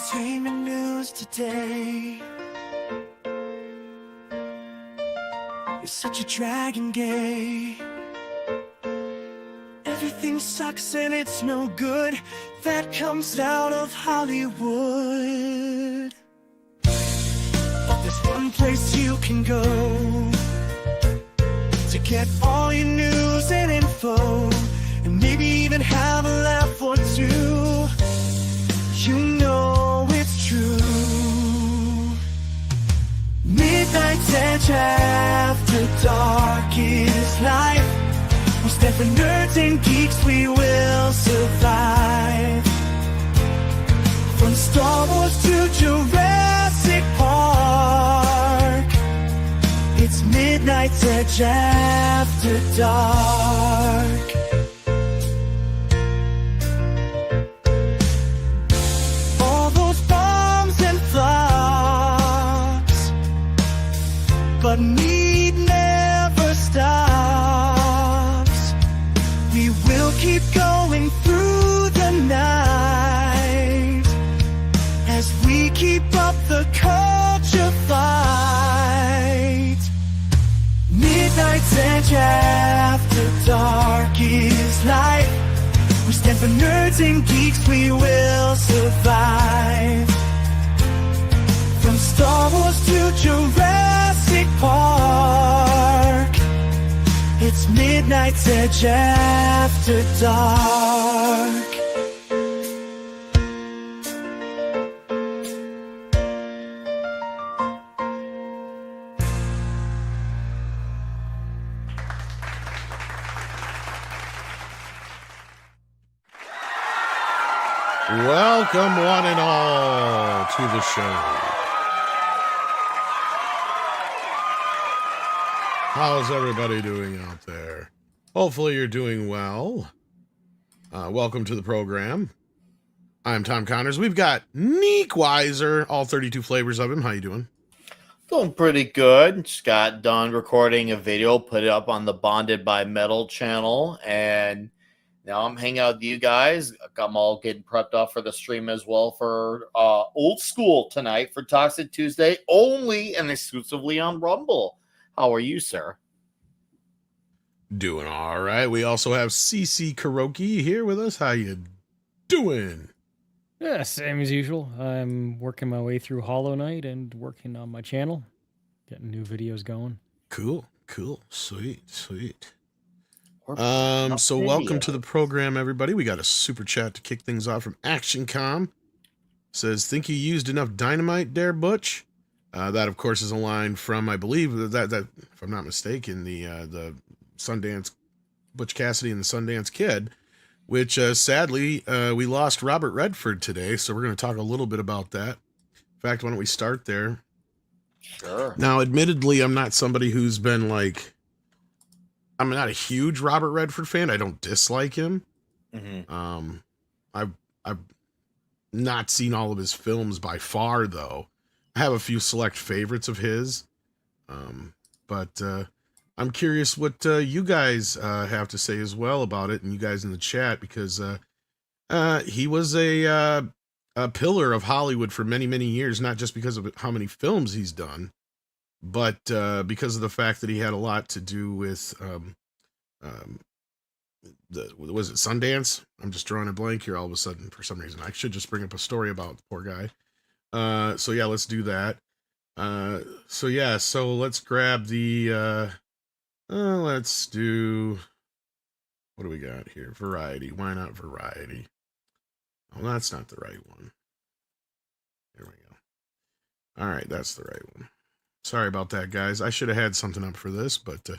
entertainment news today. You're such a dragon gay. Everything sucks and it's no good. That comes out of Hollywood. But there's one place you can go to get all your news and info, and maybe even have a laugh or two. You know it's true. Midnight's Edge after dark is life. We stand for nerds and geeks, we will survive. From Star Wars to Jurassic Park, it's Midnight's Edge after dark. All those bombs and flops, but need never stops. We will keep going through the night as we keep up the culture fight. Midnight's Edge after dark is life. We stand for nerds and geeks, we will survive. From Star Wars to Jurassic Park, it's Midnight's Edge after dark. Welcome, one and all, to the show. How's everybody doing out there? Hopefully you're doing well. Welcome to the program. I'm Tom Connors. We've got Neek Weiser, all 32 flavors of him. How you doing? Doing pretty good. Just got done recording a video, put it up on the Bonded by Metal channel, and now I'm hanging out with you guys. I'm all getting prepped up for the stream as well for Old School tonight for Toxic Tuesday, only and exclusively on Rumble. How are you, sir? Doing all right. We also have CC Kuroki here with us. How you doing? Yeah, same as usual. I'm working my way through Hollow Knight and working on my channel, getting new videos going. Cool. Sweet. So welcome to the program, everybody. We got a super chat to kick things off from ActionCom. Says, think you used enough dynamite there, Butch? That, of course, is a line from, I believe, that if I'm not mistaken, the Sundance, Butch Cassidy and the Sundance Kid, which, sadly, we lost Robert Redford today, so we're going to talk a little bit about that. In fact, why don't we start there? Sure. Now, admittedly, I'm not somebody who's been, like, I'm not a huge Robert Redford fan. I don't dislike him. Mm-hmm. I've not seen all of his films by far, though. I have a few select favorites of his. But I'm curious what you guys have to say as well about it, and you guys in the chat, because he was a pillar of Hollywood for many, many years, not just because of how many films he's done, but because of the fact that he had a lot to do with was it Sundance? I'm just drawing a blank here all of a sudden for some reason. I should just bring up a story about the poor guy. So yeah, let's do that. So let's grab the let's do, what do we got here? Variety. Why not Variety? Oh, that's not the right one. There we go. All right, that's the right one. Sorry about that, guys. I should have had something up for this, but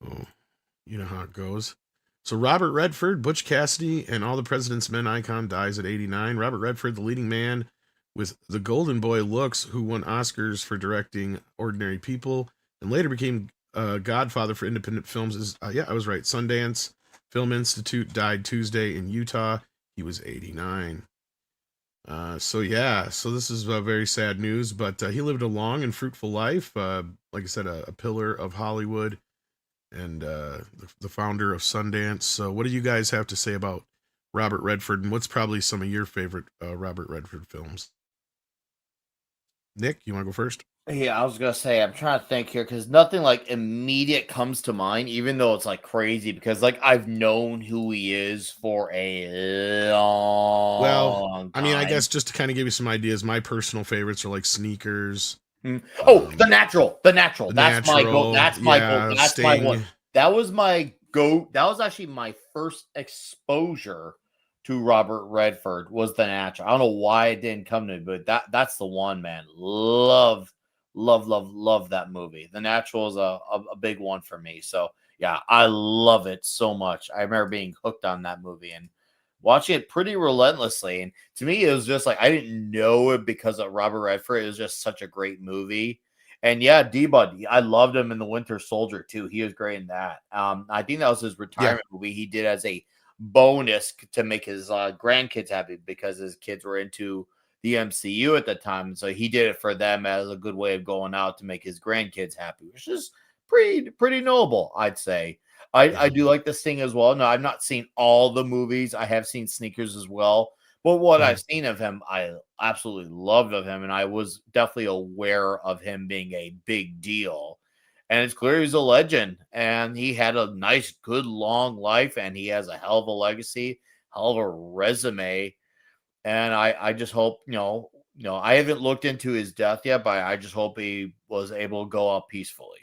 oh, you know how it goes. So Robert Redford, Butch Cassidy, and All the President's Men icon dies at 89. Robert Redford, the leading man with the Golden Boy looks, who won Oscars for directing Ordinary People and later became godfather for independent films, is yeah, I was right. Sundance Film Institute, died Tuesday in Utah. He was 89. So this is very sad news, but he lived a long and fruitful life. Like I said, a pillar of Hollywood and the founder of Sundance. So what do you guys have to say about Robert Redford, and what's probably some of your favorite Robert Redford films? Nick, you want to go first? Yeah, I was gonna say I'm trying to think here because nothing like immediate comes to mind, even though it's like crazy because like I've known who he is for a Well, long I mean, I time. guess just to kind of give you some ideas, my personal favorites are like Sneakers, Oh, the um, natural, the natural. The That's my goal. Natural, That's my goal. yeah, That's my one. Sting. That was my go. That was actually my first exposure to Robert Redford. Was the natural. I don't know why it didn't come to me, but that's the one, man. Love that movie. The natural is a big one for me. So yeah, I love it so much. I remember being hooked on that movie and watching it pretty relentlessly. And to me, it was just like I didn't know it because of Robert Redford. It was just such a great movie. And yeah, D-Bud, I loved him in The Winter Soldier too. He was great in that. I think that was his Yeah, retirement movie he did as a bonus to make his grandkids happy because his kids were into the MCU at the time. So he did it for them as a good way of going out to make his grandkids happy, which is pretty noble, I'd say. I yeah. do like this thing as well. No, I've not seen all the movies. I have seen Sneakers as well. But what Mhm. I've seen of him, I absolutely loved of him. And I was definitely aware of him being a big deal. And it's clear he's a legend. And he had a nice, good, long life. And he has a hell of a legacy, hell of a resume. And I just hope, I haven't looked into his death yet, but I just hope he was able to go out peacefully.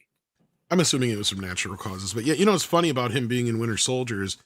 I'm assuming it was from natural causes, but yeah, you know what's funny about him being in Winter Soldier is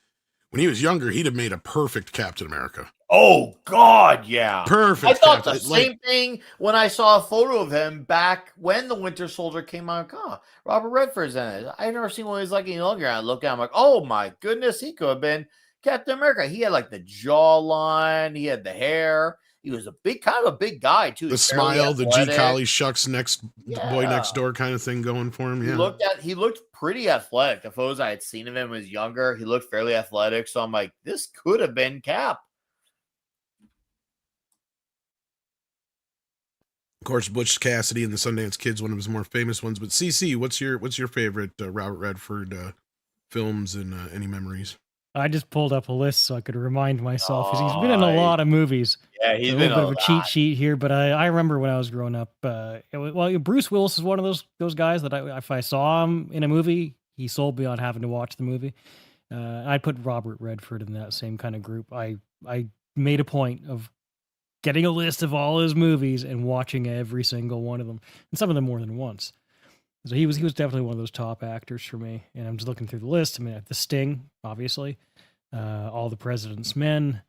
when he was younger, he'd have made a perfect Captain America. Oh God, yeah. I Perfect thought the Captain. Like same thing when I saw a photo of him back when the Winter Soldier came out. Oh, Robert Redford's in it. I never seen one of his like any longer. I look at him like, oh my goodness, he could have been Captain America. He had like the jawline, he had the hair. He was a big, kind of a big guy too. the He's fairly smile, the G athletic. Collie shucks next boy Yeah. next door kind of thing going for him. Yeah. He looked pretty athletic. The photos I had seen of him when he was younger, he looked fairly athletic. So I'm like, this could have been Cap. Of course, Butch Cassidy and the Sundance Kid's one of his more famous ones. But CC, what's your favorite Robert Redford films and any memories? I just pulled up a list so I could remind myself because he's been in a Oh, lot of movies. yeah, So he's a been little bit a of a cheat sheet here, but I remember when I was growing up. Bruce Willis is one of those guys that if I saw him in a movie, he sold me on having to watch the movie. I'd put Robert Redford in that same kind of group. I made a point of getting a list of all his movies and watching every single one of them, and some of them more than once. So he was definitely one of those top actors for me. And I'm just looking through the list. I mean, The Sting, obviously, All the President's Men,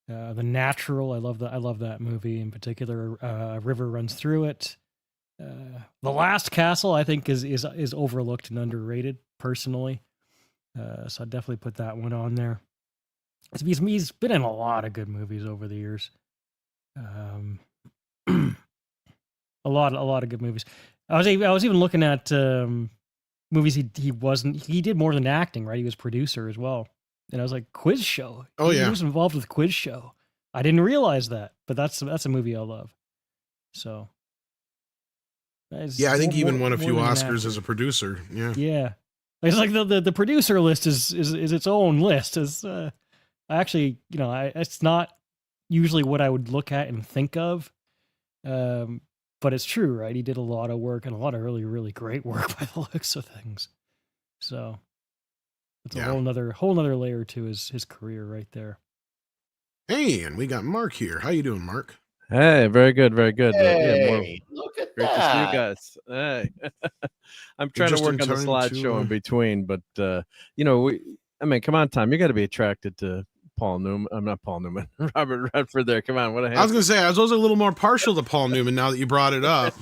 The Natural. I love that movie in particular. A River Runs Through It. The Last Castle, I think, is overlooked and underrated personally. So I definitely put that one on there. He's been in a lot of good movies over the years. Um, a lot of good movies. I was even looking at movies he did more than acting, right? He was producer as well. And I was like, Quiz Show. Oh He yeah, was involved with Quiz Show. I didn't realize that, but that's a movie I love. So yeah. I think he even won a more few than an Oscars actor. as a producer. Yeah. Yeah, it's like the producer list is its own list. Is I actually, it's not usually what I would look at and think of. But it's true, right? He did a lot of work and a lot of really, really great work by the looks of things. So it's a Yeah. whole nother layer to his career right there. Hey, and we got Mark here. How you doing, Mark? Hey, very good, very good. Yeah, more Hey, look at great to see you that. guys. Hey, I'm You're trying to just in work on the time slideshow in to. between, but I mean, come on, Tom, you got to be attracted to Paul Newman. I'm not Paul Newman, Robert Redford. There, come on, what a I was handsome. gonna say I was also a little more partial to Paul Newman now that you brought it up.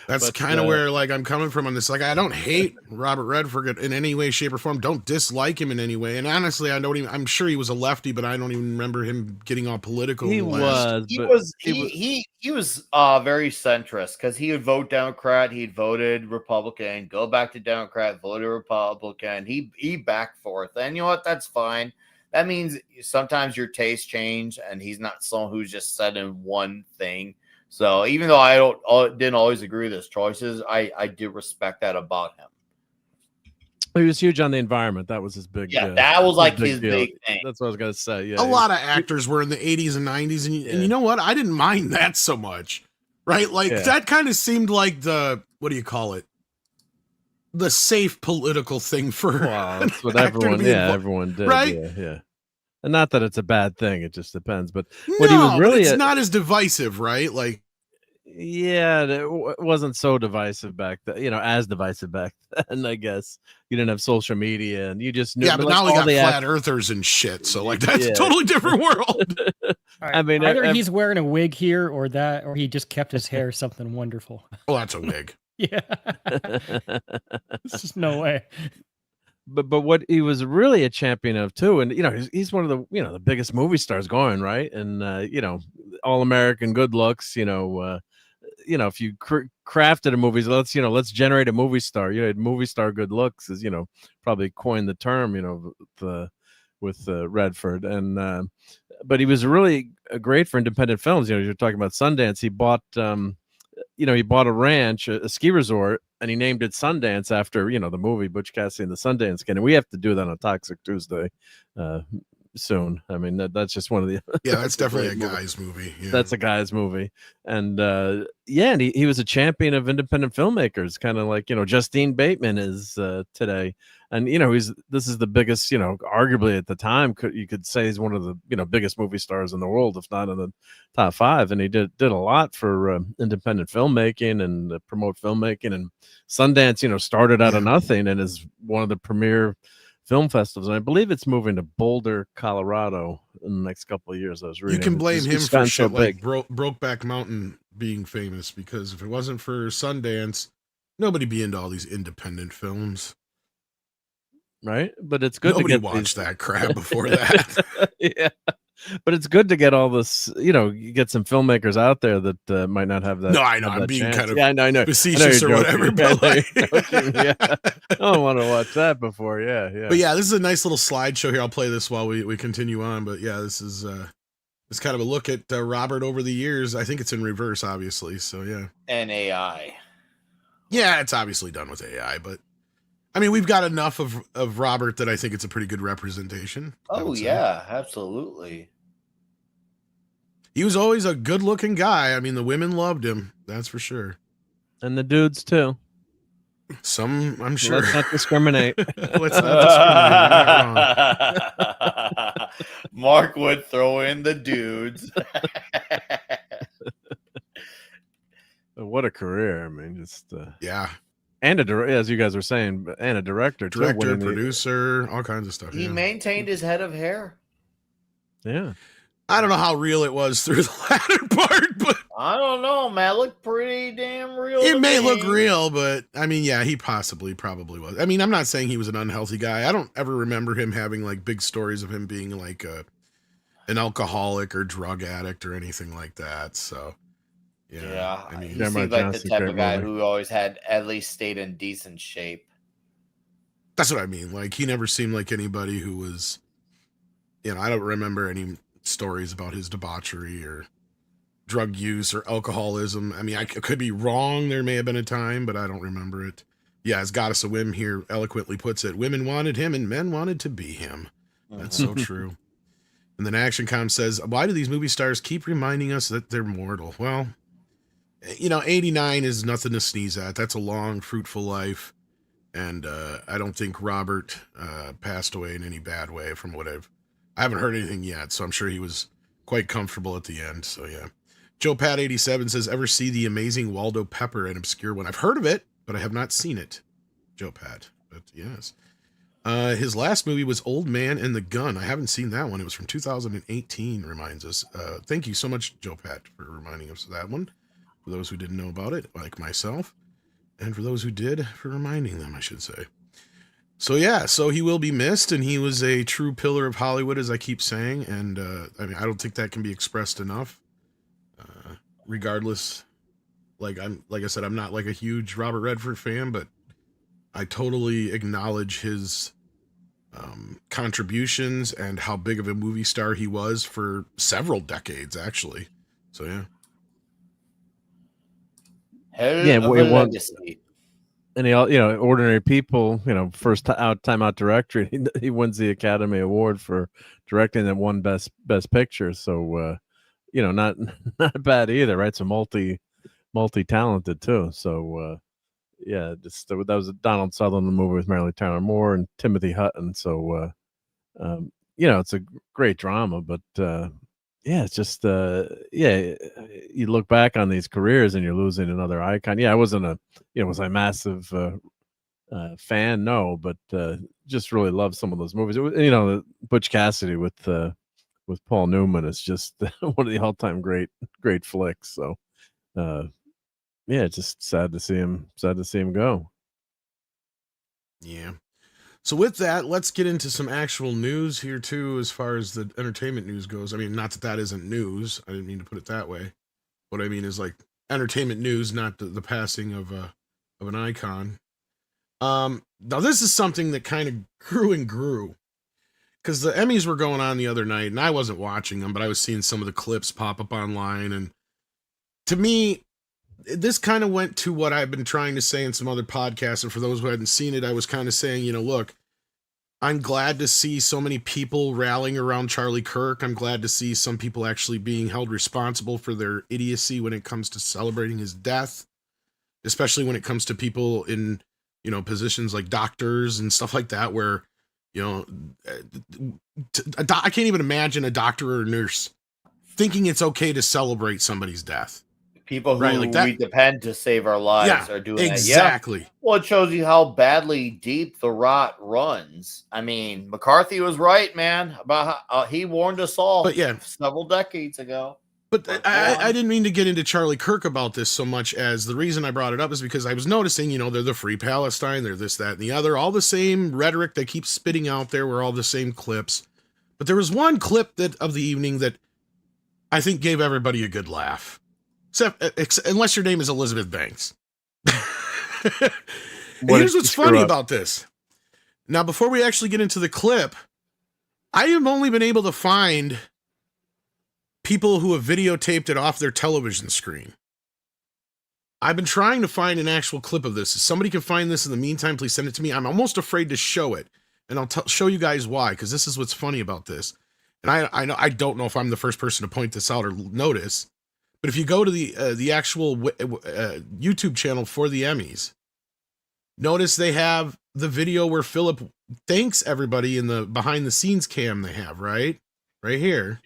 That's But kind of where like I'm coming from on this. Like I don't hate Robert Redford in any way, shape, or form. Don't dislike him in any way. And honestly, I don't even. I'm sure he was a lefty, but I don't even remember him getting all political. he in the last. was, He but was he was. he was very centrist because he would vote Democrat, he'd voted Republican, go back to Democrat, voted Republican. He back forth, and you know what? That's fine. That means sometimes your tastes change, and he's not someone who's just set in one thing. So even though didn't always agree with his choices, I do respect that about him. He was huge on the environment. That was his big. Yeah, that was like his deal. big thing. That's what I was gonna say. Yeah, A lot of actors were in the 80s and 90s, and you know what? I didn't mind that so much, right? Like that kind of seemed like the, what do you call it? The safe political thing for. Well, that's what everyone. Yeah, everyone did. Right? Yeah. And not that it's a bad thing. It just depends. But what he was really, it's not as divisive, right? Like. Yeah, it wasn't so divisive back then, as divisive back then, I guess. You didn't have social media and you just knew. Yeah, but now we got flat earthers and shit. So like that's a totally different world. Right. I mean, either he's wearing a wig here or that, or he just kept his hair something wonderful. Oh, that's a wig. Yeah. There's just no way. But what he was really a champion of too, and he's one of the the biggest movie stars going, right? And all American good looks, if you crafted a movie, let's generate a movie star. Movie star good looks is probably coined the term, with Redford, and but he was really great for independent films. You're talking about Sundance. He bought he bought a ranch, a ski resort, and he named it Sundance after the movie Butch Cassidy and the Sundance Kid. And we have to do that on Toxic Tuesday soon. I mean, that's just one of the that's definitely a guy's movie. Yeah. That's a guy's movie. And and he was a champion of independent filmmakers, kind of like Justine Bateman is today. And this is the biggest, arguably at the time you could say he's one of the biggest movie stars in the world, if not in the top 5. And he did a lot for independent filmmaking and promote filmmaking. And Sundance started out of nothing and is one of the premier film festivals, and I believe it's moving to Boulder, Colorado in the next couple of years. I was reading. You can blame him for shit like Brokeback Mountain being famous, because if it wasn't for Sundance, nobody'd be into all these independent films. Right? But it's good Nobody to get watched that crap before that. Yeah. But it's good to get all this, you get some filmmakers out there that might not have that. No, I know. I'm being chance. kind of I know. facetious or whatever. But like... I don't want to watch that before. Yeah. But yeah, this is a nice little slideshow here. I'll play this while we continue on. But yeah, this is it's kind of a look at Robert over the years. I think it's in reverse, obviously. So yeah. And AI. Yeah, it's obviously done with AI, but I mean, we've got enough of Robert that I think it's a pretty good representation. Oh yeah, absolutely. He was always a good-looking guy. I mean, the women loved him. That's for sure. And the dudes too. Some, I'm sure. Let's not discriminate. Let's not discriminate. Mark would throw in the dudes. What a career! I mean, just yeah. And as you guys were saying, and a director, producer, all kinds of stuff. He maintained his head of hair. Yeah. I don't know how real it was through the latter part, but I don't know, man. It looked pretty damn real. It may look real, but I mean, yeah, he probably was. I mean, I'm not saying he was an unhealthy guy. I don't ever remember him having like big stories of him being like an alcoholic or drug addict or anything like that. So, yeah. I mean, he seemed like the type of guy who always had at least stayed in decent shape. That's what I mean. Like, he never seemed like anybody who was, I don't remember any stories about his debauchery or drug use or alcoholism. I mean, I could be wrong. There may have been a time, but I don't remember it. Yeah, as Goddess of Whim here eloquently puts it, women wanted him and men wanted to be him. That's so true. And then ActionCom says, why do these movie stars keep reminding us that they're mortal? Well, 89 is nothing to sneeze at. That's a long, fruitful life. And I don't think Robert passed away in any bad way from what I haven't heard anything yet, so I'm sure he was quite comfortable at the end. So yeah. Joe Pat 87 says, ever see The Amazing Waldo Pepper, an obscure one? I've heard of it, but I have not seen it. Joe Pat, but yes. His last movie was Old Man and the Gun. I haven't seen that one. It was from 2018, reminds us. Thank you so much, Joe Pat, for reminding us of that one. For those who didn't know about it, like myself. And for those who did, for reminding them, I should say. So yeah, so he will be missed, and he was a true pillar of Hollywood, as I keep saying, and I mean, I don't think that can be expressed enough. Regardless, like I said, I'm not like a huge Robert Redford fan, but I totally acknowledge his contributions and how big of a movie star he was for several decades, actually. So yeah. Yeah, and he, ordinary people, first time out director, he wins the Academy Award for directing that won best picture. So, not not bad either, right? So multi talented too. So, yeah, just that was a Donald Sutherland movie with Mary Tyler Moore and Timothy Hutton. So, it's a great drama, but yeah, it's just you look back on these careers and you're losing another icon. Yeah, I wasn't was I a massive fan? No, but just really love some of those movies. Butch Cassidy with Paul Newman is just one of the all-time great flicks. So yeah, it's just sad to see him go. Yeah. So with that, let's get into some actual news here too, as far as the entertainment news goes. I mean, not that isn't news. I didn't mean to put it that way. What I mean is like entertainment news, not the passing of an icon. Now this is something that kind of grew and grew, because the Emmys were going on the other night, and I wasn't watching them, but I was seeing some of the clips pop up online, and to me, this kind of went to what I've been trying to say in some other podcasts. And for those who hadn't seen it, I was kind of saying, look, I'm glad to see so many people rallying around Charlie Kirk. I'm glad to see some people actually being held responsible for their idiocy when it comes to celebrating his death, especially when it comes to people in, positions like doctors and stuff like that, where, I can't even imagine a doctor or a nurse thinking it's okay to celebrate somebody's death. People who we depend to save our lives are doing exactly. that. Yeah. Well, it shows you how badly deep the rot runs. I mean, McCarthy was right, man, about how he warned us all several decades ago. But I didn't mean to get into Charlie Kirk about this so much, as the reason I brought it up is because I was noticing, they're the Free Palestine, they're this, that, and the other, all the same rhetoric they keep spitting out there, were all the same clips. But there was one clip of the evening that I think gave everybody a good laugh. Unless your name is Elizabeth Banks. Here's what's funny about this. Now, before we actually get into the clip, I have only been able to find people who have videotaped it off their television screen. I've been trying to find an actual clip of this. If somebody can find this in the meantime, please send it to me. I'm almost afraid to show it, and I'll show you guys why, because this is what's funny about this. And I don't know if I'm the first person to point this out or notice, but if you go to the actual YouTube channel for the Emmys, notice they have the video where Philip thanks everybody in the behind the scenes cam they have, right here.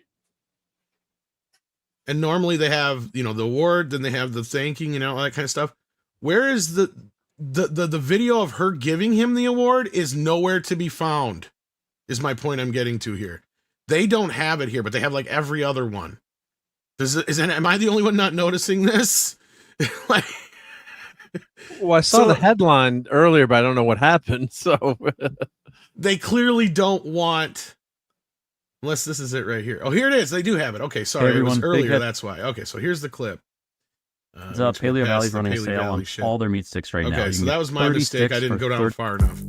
And normally they have, the award, then they have the thanking, all that kind of stuff. Where is the video of her giving him the award is nowhere to be found, is my point I'm getting to here. They don't have it here, but they have like every other one. Am I the only one not noticing this? Well, I saw the headline earlier, but I don't know what happened. So they clearly don't want, unless this is it right here. Oh, here it is. They do have it. Okay, sorry, hey, it was earlier. That's why. Okay, so here's the clip. Paleo Valley's running a sale on all their meat sticks right now. Okay, so that was my mistake. I didn't go down far enough,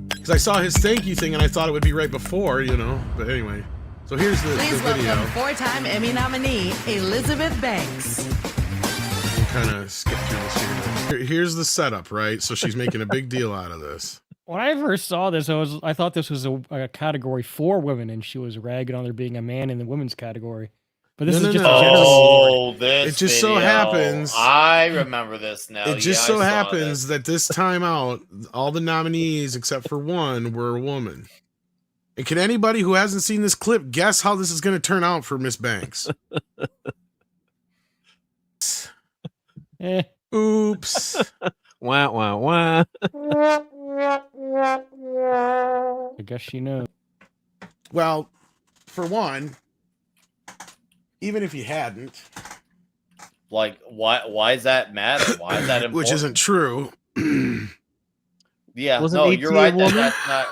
because I saw his thank you thing and I thought it would be right before, But anyway. So here's the video. Welcome four-time Emmy nominee Elizabeth Banks. We'll kind of skip through this here. Here's the setup, right? So she's making a big deal out of this. When I first saw this, I thought this was a category for women, and she was ragging on there being a man in the women's category. But this is just a general award. It just so happens. I remember this now. It just so happens that this time out, all the nominees except for one were a woman. And can anybody who hasn't seen this clip guess how this is going to turn out for Miss Banks? Oops. Wah, wah, wah. I guess she knows. Well, for one, even if you hadn't. Like, why does that matter? Why is that important? Which isn't true. Yeah, no, you're right. That's not...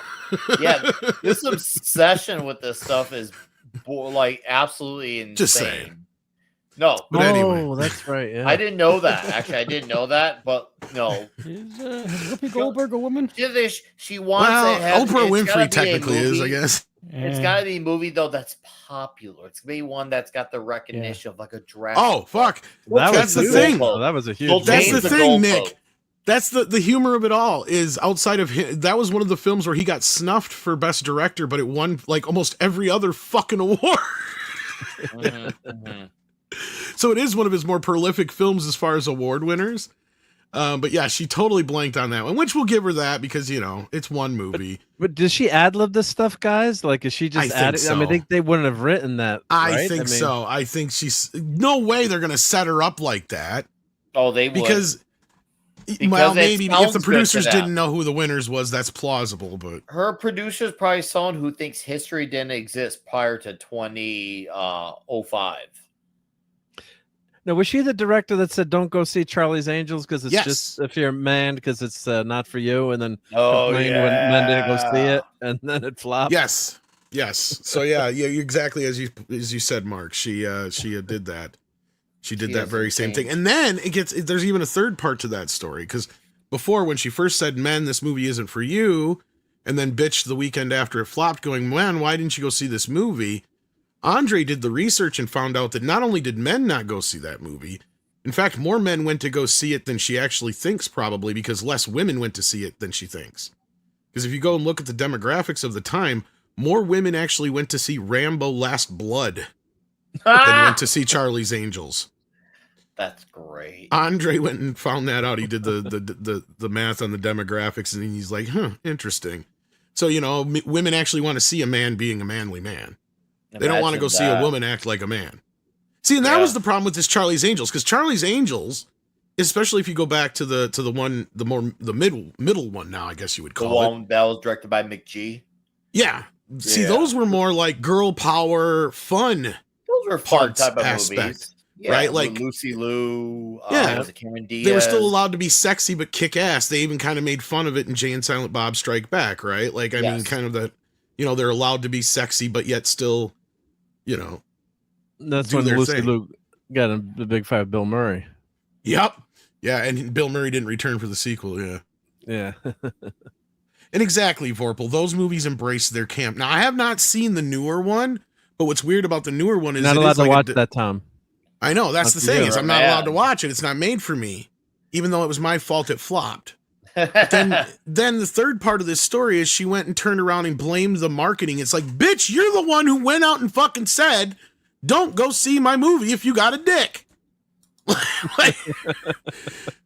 Yeah, this obsession with this stuff is like absolutely insane. Just saying. No, but anyway, that's right. Yeah. I didn't know that. Actually, I didn't know that. But no, is Whoopi Goldberg a woman? She wants to have. Oprah Winfrey technically is, I guess. It's got to be a movie though that's popular. It's gonna be one that's got the recognition of like a draft. Oh fuck! That's the thing. That was a huge. That's the thing, Nick. That's the humor of it all. Is outside of him, that was one of the films where he got snuffed for best director, but it won like almost every other fucking award. So it is one of his more prolific films as far as award winners. But yeah, she totally blanked on that one, which we'll give her that because, you know, it's one movie. But does she ad-lib this stuff, guys? Like, is she just adding? So. I mean, I think they wouldn't have written that. I think so. I think she's no way they're going to set her up like that. Oh, they would. Because well, maybe if the producers didn't know who the winners was, that's plausible. But her producer's probably someone who thinks history didn't exist prior to 2005. No, was she the director that said don't go see Charlie's Angels because it's yes. just if you're a man because it's not for you, and then complained when men didn't go see it, and then it flopped. Yes. So yeah, exactly as you said, Mark. She did that. She did that very same thing, and then there's even a third part to that story because before when she first said, "Men, this movie isn't for you," and then bitched the weekend after it flopped, going, "Man, why didn't you go see this movie?" Andre did the research and found out that not only did men not go see that movie, in fact, more men went to go see it than she actually thinks, probably because less women went to see it than she thinks. Because if you go and look at the demographics of the time, more women actually went to see Rambo: Last Blood than went to see Charlie's Angels. That's great. Andre went and found that out. He did the math on the demographics, and he's like, interesting. So, you know, women actually want to see a man being a manly man. They don't want to go see a woman act like a man. See, and that was the problem with this Charlie's Angels, because Charlie's Angels, especially if you go back to the middle one now, I guess you would call it. The one that was directed by McGee. Yeah. See, those were more like girl power, fun. Those were fun type of movies. Yeah, right? Like Lucy Liu, Cameron Diaz. They were still allowed to be sexy but kick ass. They even kind of made fun of it in Jay and Silent Bob Strike Back, right? Like, I mean, kind of that, you know, they're allowed to be sexy but yet still, you know, that's when Lucy Liu got a big fight with Bill Murray. Yep. Yeah, and Bill Murray didn't return for the sequel, Yeah. And exactly, Vorpal, those movies embrace their camp. Now, I have not seen the newer one, but what's weird about the newer one is not allowed to watch that, Tom. I know, that's the thing, is I'm not allowed to watch it. It's not made for me, even though it was my fault it flopped. then the third part of this story is she went and turned around and blamed the marketing. It's like, bitch, you're the one who went out and fucking said, don't go see my movie if you got a dick. Like,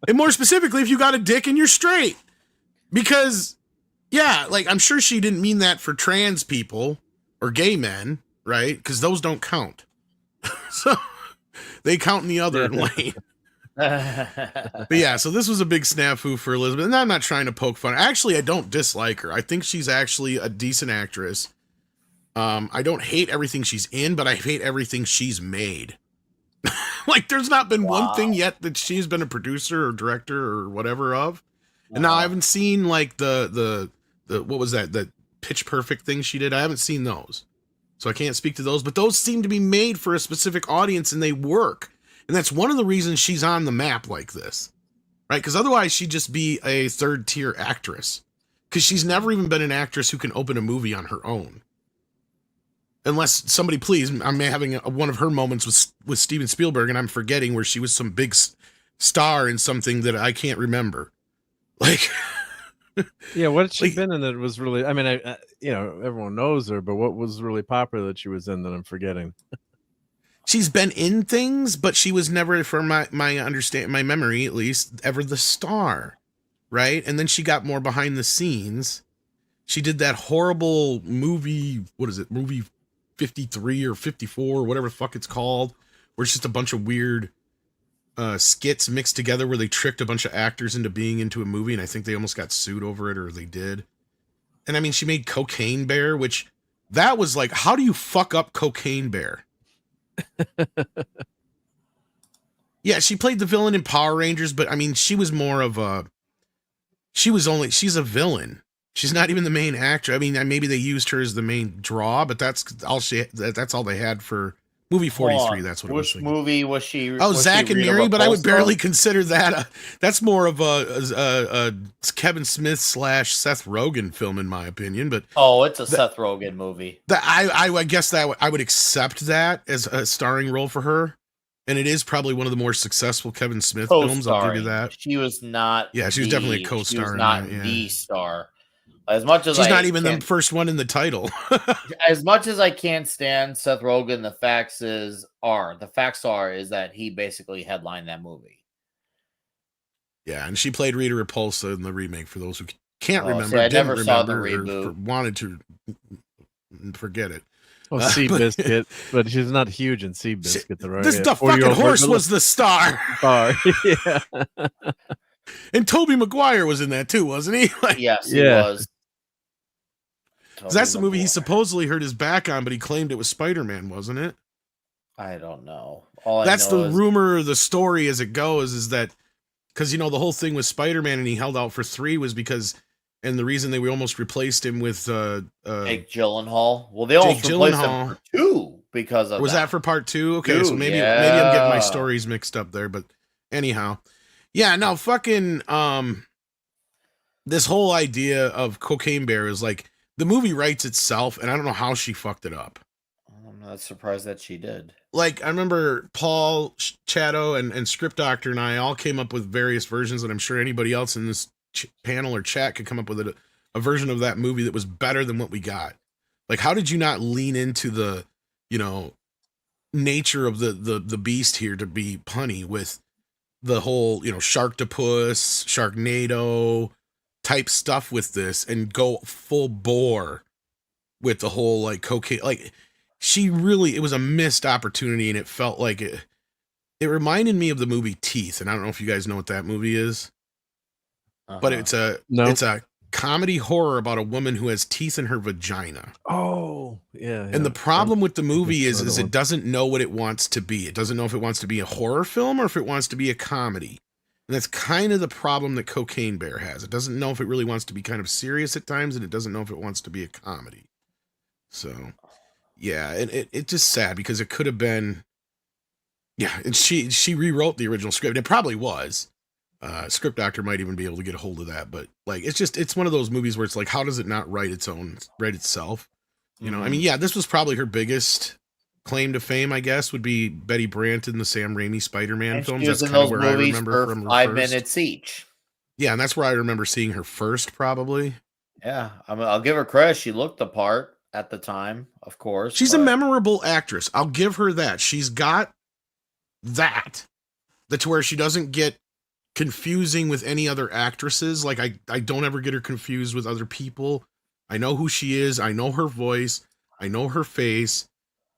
and more specifically, if you got a dick and you're straight. Because, yeah, like, I'm sure she didn't mean that for trans people or gay men, right? Because those don't count. So they count in the other lane. But yeah, so this was a big snafu for Elizabeth, and I'm not trying to poke fun. Actually, I don't dislike her. I think she's actually a decent actress. I don't hate everything she's in, but I hate everything she's made. Like, there's not been one thing yet that she's been a producer or director or whatever of. And now I haven't seen like the what was that Pitch Perfect thing she did. I haven't seen those, so I can't speak to those. But those seem to be made for a specific audience, and they work. And that's one of the reasons she's on the map like this, right? Because otherwise she'd just be a third-tier actress. Because she's never even been an actress who can open a movie on her own. Unless somebody, please, I'm having one of her moments with Steven Spielberg, and I'm forgetting where she was some big star in something that I can't remember. Like, yeah, what had she been in that was really? I mean, I you know, everyone knows her, but what was really popular that she was in that I'm forgetting? She's been in things, but she was never, from my memory at least, ever the star, right? And then she got more behind the scenes. She did that horrible movie, what is it, movie 53 or 54 or whatever the fuck it's called, where it's just a bunch of weird skits mixed together where they tricked a bunch of actors into being into a movie, and I think they almost got sued over it, or they did. And I mean, she made Cocaine Bear, which that was like, how do you fuck up Cocaine Bear? Yeah, she played the villain in Power Rangers, but I mean, she was more of she's a villain. She's not even the main actor. I mean, maybe they used her as the main draw, but that's all they had for movie 43. That's what it was. Which movie was she? Oh, Zack and Miri, but I would barely consider that. That's more of a Kevin Smith / Seth Rogen film, in my opinion. But it's a Seth Rogen movie. I guess that I would accept that as a starring role for her. And it is probably one of the more successful Kevin Smith films. I'll give you that. She was not. Yeah, she was definitely a co-star. She was in not that, yeah. the star. As much as she's not even the first one in the title. As much as I can't stand Seth Rogen, the facts are is that he basically headlined that movie. Yeah, and she played Rita Repulsa in the remake. For those who can't remember, see, I didn't never saw the remember, or reboot. wanted to forget it. Oh, Seabiscuit, but she's not huge in Seabiscuit. The fucking horse was the star. Yeah. And Tobey Maguire was in that too, wasn't he? Like, yes, he was. That's the movie he supposedly hurt his back on, but he claimed it was Spider-Man, wasn't it? I don't know. That's the rumor, the story as it goes, is that because, you know, the whole thing with Spider-Man and he held out for 3 was because, and the reason they almost replaced him with Jake Gyllenhaal. Well, they almost replaced him for 2 because of that for part 2? Okay, Dude, so maybe I'm getting my stories mixed up there, but anyhow. Yeah, no, fucking this whole idea of Cocaine Bear is like, the movie writes itself, and I don't know how she fucked it up. I'm not surprised that she did. Like, I remember Paul Chatto and Script Doctor and I all came up with various versions, and I'm sure anybody else in this panel or chat could come up with a version of that movie that was better than what we got. Like, how did you not lean into the, you know, nature of the beast here to be punny with the whole, you know, Sharktopus, Sharknado type stuff with this, and go full bore with the whole like cocaine? Like, it was a missed opportunity, and it felt like it reminded me of the movie Teeth, and I don't know if you guys know what that movie is, but it's a comedy horror about a woman who has teeth in her vagina. Oh, yeah. And the problem with the movie is it doesn't know what it wants to be. It doesn't know if it wants to be a horror film or if it wants to be a comedy. And that's kind of the problem that Cocaine Bear has. It doesn't know if it really wants to be kind of serious at times, and it doesn't know if it wants to be a comedy. So, yeah, and it's just sad because it could have been, yeah, and she rewrote the original script. It probably was. Script Doctor might even be able to get a hold of that, but like, it's one of those movies where it's like, how does it not write itself? You know, I mean, yeah, this was probably her biggest claim to fame, I guess, would be Betty Brant in the Sam Raimi Spider-Man films. That's kind of where I remember from her 5 minutes each. Yeah, and that's where I remember seeing her first, probably. Yeah, I mean, I'll give her credit. She looked the part at the time, of course. She's a memorable actress. I'll give her that. She's got that to where she doesn't get confusing with any other actresses. Like, I don't ever get her confused with other people. I know who she is. I know her voice. I know her face.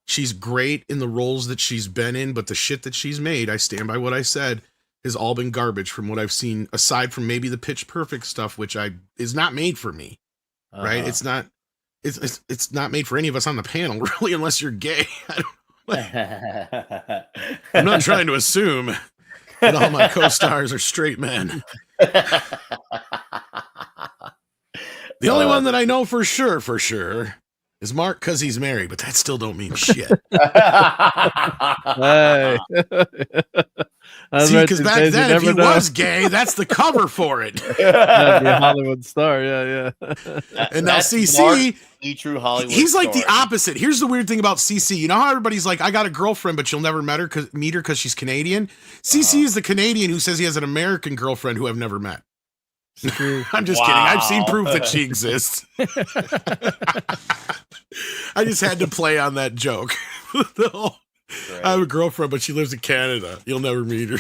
She's great in the roles that she's been in, but the shit that she's made, I stand by what I said, has all been garbage from what I've seen, aside from maybe the Pitch Perfect stuff, which is not made for me. Right? It's not made for any of us on the panel, really, unless you're gay. I'm not trying to assume that all my co-stars are straight men. The only one that I know for sure is Mark, because he's married, but that still don't mean shit. Hey. See, because back then, if he was gay, that's the cover for it. That'd be a Hollywood star, yeah. And now CC, true Hollywood he's like star. the opposite. Here's the weird thing about CC. You know how everybody's like, I got a girlfriend, but you'll never meet her because she's Canadian? CC is the Canadian who says he has an American girlfriend who I've never met. I'm just kidding. I've seen proof that she exists. I just had to play on that joke. I have a girlfriend, but she lives in Canada. You'll never meet her.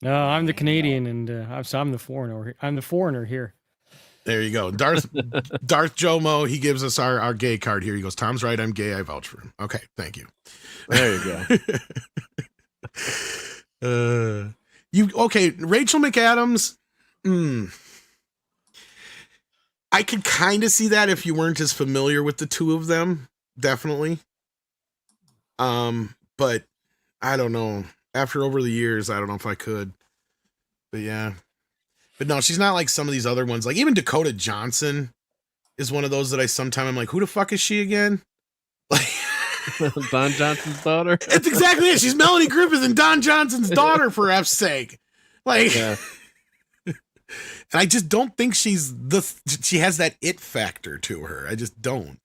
No, I'm the Canadian, and I'm the foreigner. I'm the foreigner here. There you go. Darth Jomo, he gives us our gay card here. He goes, Tom's right, I'm gay, I vouch for him. Okay, thank you. There you go. Rachel McAdams. I could kind of see that if you weren't as familiar with the two of them, definitely. But I don't know. After over the years, I don't know if I could. But yeah. But no, she's not like some of these other ones. Like even Dakota Johnson is one of those that I'm like, who the fuck is she again? Like Don Johnson's daughter. It's exactly it. She's Melanie Griffith and Don Johnson's daughter, for F's sake. Like, yeah. And I just don't think she has that it factor to her. I just don't.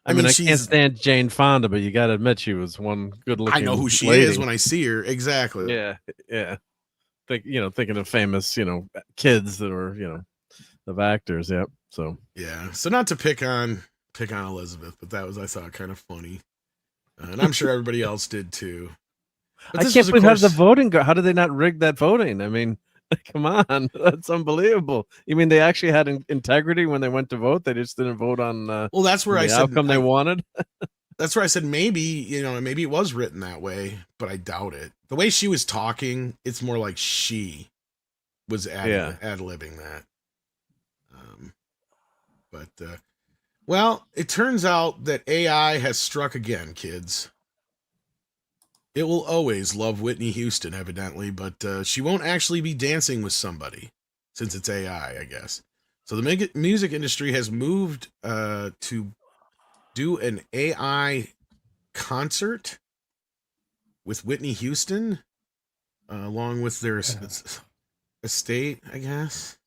I mean, I can't she's. stand Jane Fonda, but you got to admit she was one good-looking. I know who she lady. is when I see her. Exactly. Yeah, yeah. Thinking of famous, kids that were, of actors. Yep. So yeah. So not to pick on Elizabeth, but that was, I thought, kind of funny, and I'm sure everybody else did too. But I can't believe how the voting go. How did they not rig that voting? I mean, come on, that's unbelievable. You mean they actually had integrity when they went to vote? They just didn't vote on well, that's where the outcome they wanted. That's where I said maybe maybe it was written that way, but I doubt it. The way she was talking, it's more like she was ad-libbing that. Well, it turns out that AI has struck again, kids. It will always love Whitney Houston, evidently, but she won't actually be dancing with somebody since it's AI, I guess. So the music industry has moved to do an AI concert with Whitney Houston, along with their estate, I guess.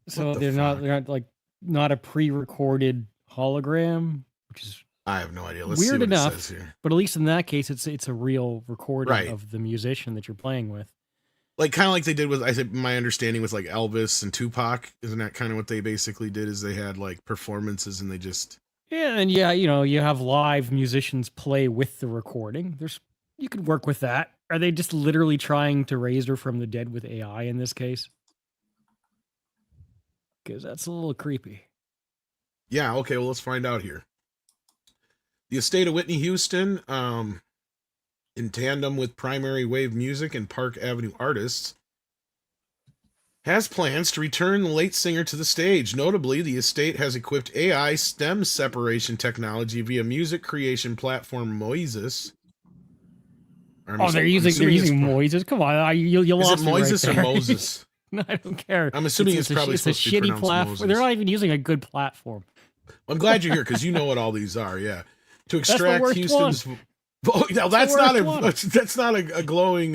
So they're not like not a pre-recorded hologram, which is I have no idea. Let's weird see what enough. it says here. But at least in that case, it's a real recording Right. of the musician that you're playing with. Like kind of like they did with, I think my understanding with like Elvis and Tupac, isn't that kind of what they basically did? Is they had like performances and they just And you have live musicians play with the recording. You could work with that. Are they just literally trying to raise her from the dead with AI in this case? Because that's a little creepy. Yeah, okay, well let's find out here. The estate of Whitney Houston, in tandem with Primary Wave Music and Park Avenue Artists, has plans to return the late singer to the stage. Notably, the estate has equipped AI stem separation technology via music creation platform Moises. They're using Moises. Come on, you lost me right Is it Moises there. or Moses? No, I don't care. I'm assuming it's probably supposed to be shitty pronounced platform. Moses. They're not even using a good platform. I'm glad you're here because you know what all these are. Yeah, to That's the extract worst Houston's. Oh, no, that's not a glowing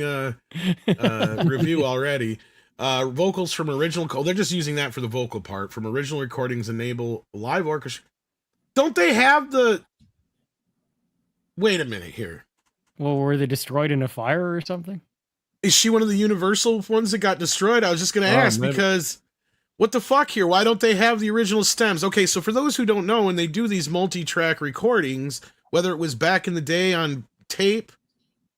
review already. Vocals from original. They're just using that for the vocal part from original recordings. Enable live orchestra. Don't they have the? Wait a minute here. Well, were they destroyed in a fire or something? Is she one of the Universal ones that got destroyed? I was just going to ask maybe. Because what the fuck here? Why don't they have the original stems? Okay, so for those who don't know, when they do these multi-track recordings, whether it was back in the day on tape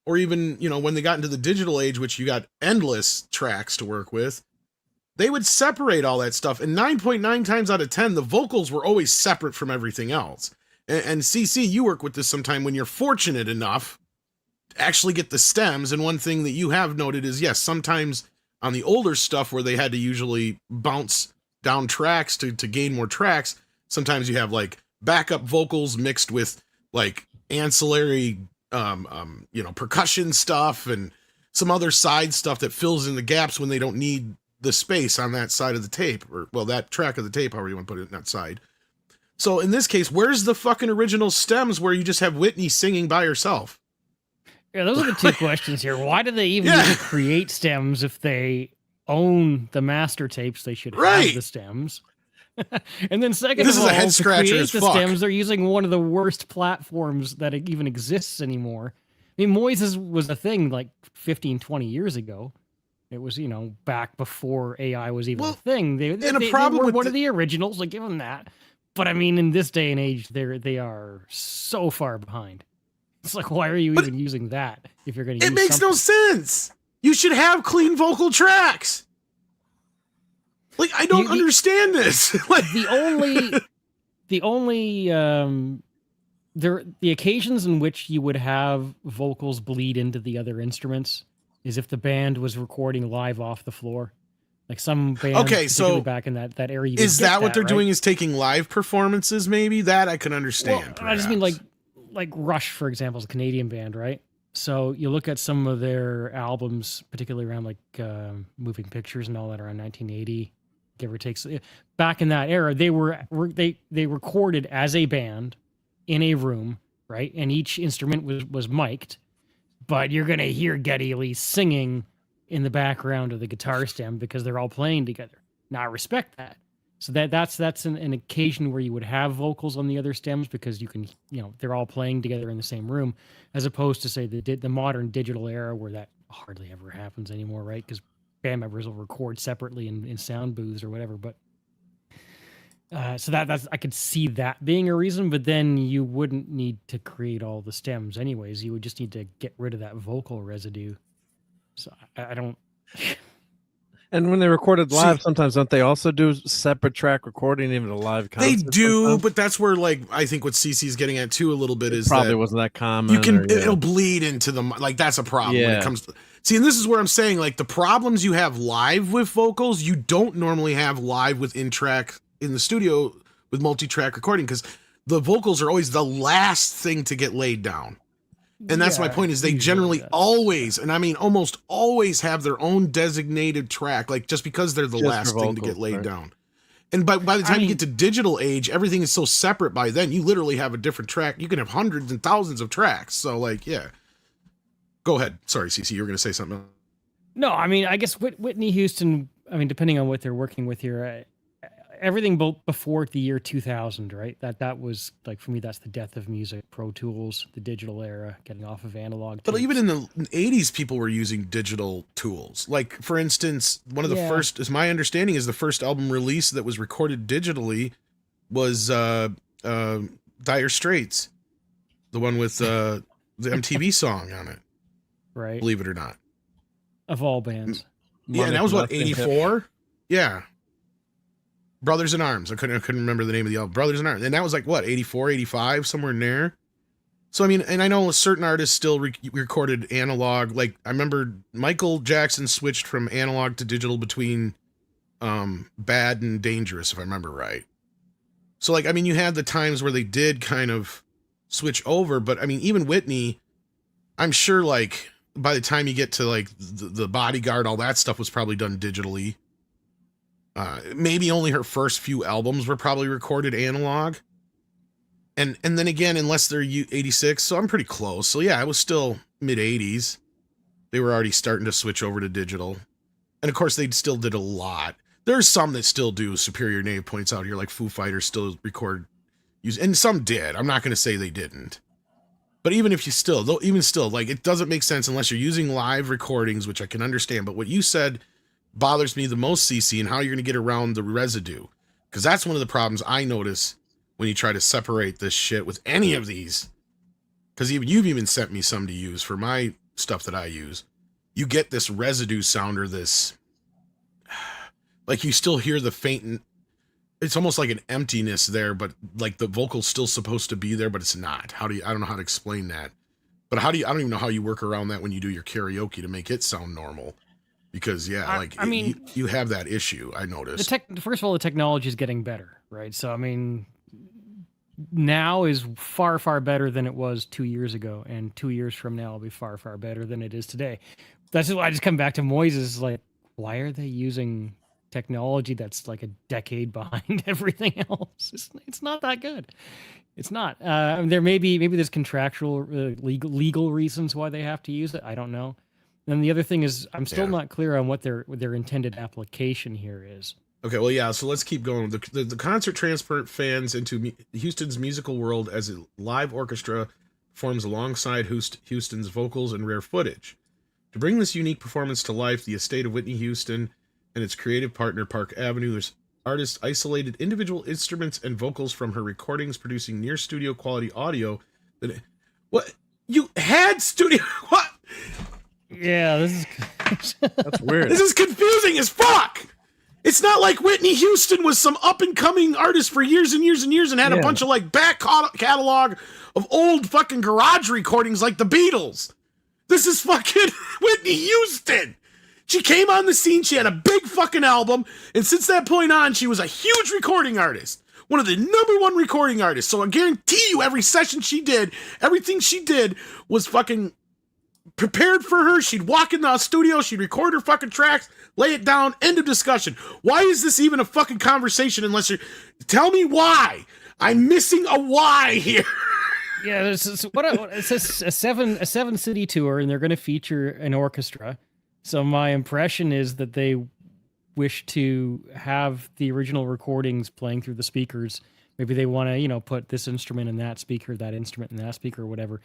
or even, when they got into the digital age, which you got endless tracks to work with, they would separate all that stuff. And 9.9 times out of 10, the vocals were always separate from everything else. And CC, you work with this sometime when you're fortunate enough actually get the stems. And one thing that you have noted is, yes, sometimes on the older stuff where they had to usually bounce down tracks to gain more tracks, sometimes you have like backup vocals mixed with like ancillary percussion stuff and some other side stuff that fills in the gaps when they don't need the space on that side of the tape, or that track of the tape, however you want to put it, in that side. So in this case, where's the fucking original stems where you just have Whitney singing by herself? Yeah, those are the two questions here. Why do they even need to create stems if they own the master tapes? They should have the stems. And then second this of is all, a head to scratcher create as the fuck. stems, they're using one of the worst platforms that even exists anymore. I mean, Moises was a thing like 15, 20 years ago. It was, back before AI was even a thing. They were one of the originals. I give them that. But I mean, in this day and age, they are so far behind. It's like, why are you even using that if you're going to use it makes no sense. You should have clean vocal tracks. Like, I don't understand this. Like the occasions in which you would have vocals bleed into the other instruments is if the band was recording live off the floor. Like some bands, particularly back in that area. Is that what they're doing? Is taking live performances? Maybe that I can understand. Well, I just mean like Rush, for example, is a Canadian band, right? So you look at some of their albums, particularly around like Moving Pictures and all that, around 1980, give or take. Back in that era, they recorded as a band in a room, right? And each instrument was mic'd, but you're gonna hear Geddy Lee singing in the background of the guitar stem because they're all playing together. Now I respect that. So that's an occasion where you would have vocals on the other stems because you can, they're all playing together in the same room, as opposed to say the modern digital era where that hardly ever happens anymore, right? Because band members will record separately in sound booths or whatever. But so that's I could see that being a reason, but then you wouldn't need to create all the stems anyways. You would just need to get rid of that vocal residue. So I don't. And when they recorded live, sometimes don't they also do separate track recording, even a live concert? They do, sometimes? but that's where, like, I think what CC's getting at too a little bit is probably that wasn't that common. You can it'll bleed into the, like, that's a problem when it comes to. See, and this is where I'm saying, like, the problems you have live with vocals, you don't normally have live with in-track in the studio with multi-track recording, because the vocals are always the last thing to get laid down. And that's my point, is they generally always, and I mean almost always, have their own designated track, like, just because they're the last thing to get laid down. And by the time you get to digital age, everything is so separate by then. You literally have a different track. You can have hundreds and thousands of tracks. So, like, yeah. Go ahead. Sorry, CC, you were going to say something. No, I mean, I guess Whitney Houston, I mean, depending on what they're working with here, everything before the year 2000, right? That was, like, for me, that's the death of music. Pro Tools, the digital era, getting off of analog tapes. But even in the 80s, people were using digital tools. Like, for instance, one of the first, as my understanding is, the first album release that was recorded digitally was Dire Straits, the one with the MTV song on it. Right. Believe it or not. Of all bands. Yeah, and that was what, 84? Yeah. Brothers in Arms. I couldn't remember the name of the album. Brothers in Arms. And that was like, what, 84, 85, somewhere in there? So, I mean, and I know certain artists still recorded analog. Like, I remember Michael Jackson switched from analog to digital between Bad and Dangerous, if I remember right. So, like, I mean, you had the times where they did kind of switch over. But, I mean, even Whitney, I'm sure, like, by the time you get to, like, the Bodyguard, all that stuff was probably done digitally. Maybe only her first few albums were probably recorded analog. And then again, unless they're 86, so I'm pretty close. So yeah, it was still mid 80s. They were already starting to switch over to digital. And of course, they still did a lot. There's some that still do. Superior Nave points out here, like Foo Fighters still record, and some did. I'm not going to say they didn't. But even still, like, it doesn't make sense unless you're using live recordings, which I can understand. But what you said bothers me the most, CC, and how you're going to get around the residue. Because that's one of the problems I notice when you try to separate this shit with any of these. Because you've even sent me some to use for my stuff that I use. You get this residue sound, or this, like, you still hear the faint, it's almost like an emptiness there, but like the vocal's still supposed to be there, but it's not. I don't know how to explain that. But I don't even know how you work around that when you do your karaoke to make it sound normal. Because, yeah, you have that issue, I noticed. First of all, the technology is getting better, right? So, I mean, now is far, far better than it was 2 years ago. And 2 years from now will be far, far better than it is today. That's why I just come back to Moises, like, why are they using technology that's like a decade behind everything else? It's not that good. It's not. There maybe there's contractual, legal reasons why they have to use it. I don't know. And the other thing is, I'm still not clear on what their intended application here is. Okay, well, yeah, so let's keep going. The concert transport fans into Houston's musical world as a live orchestra performs alongside Houston's vocals and rare footage. To bring this unique performance to life, the estate of Whitney Houston and its creative partner, Park Avenue, artists isolated individual instruments and vocals from her recordings, producing near studio quality audio. What? You had studio? What? Yeah, this is that's weird. This is confusing as fuck. It's not like Whitney Houston was some up and coming artist for years and years and years and had a bunch of, like, back catalog of old fucking garage recordings like the Beatles. This is fucking Whitney Houston. She came on the scene, she had a big fucking album, and since that point on, she was a huge recording artist. One of the #1 recording artists. So I guarantee you, every session she did, everything she did was fucking prepared for her. She'd walk in the studio, she'd record her fucking tracks, lay it down, end of discussion. Why is this even a fucking conversation unless you're... Tell me why. I'm missing a why here. Yeah, it's a seven city tour, and they're going to feature an orchestra. So my impression is that they wish to have the original recordings playing through the speakers. Maybe they want to, put this instrument in that speaker, that instrument in that speaker, or whatever,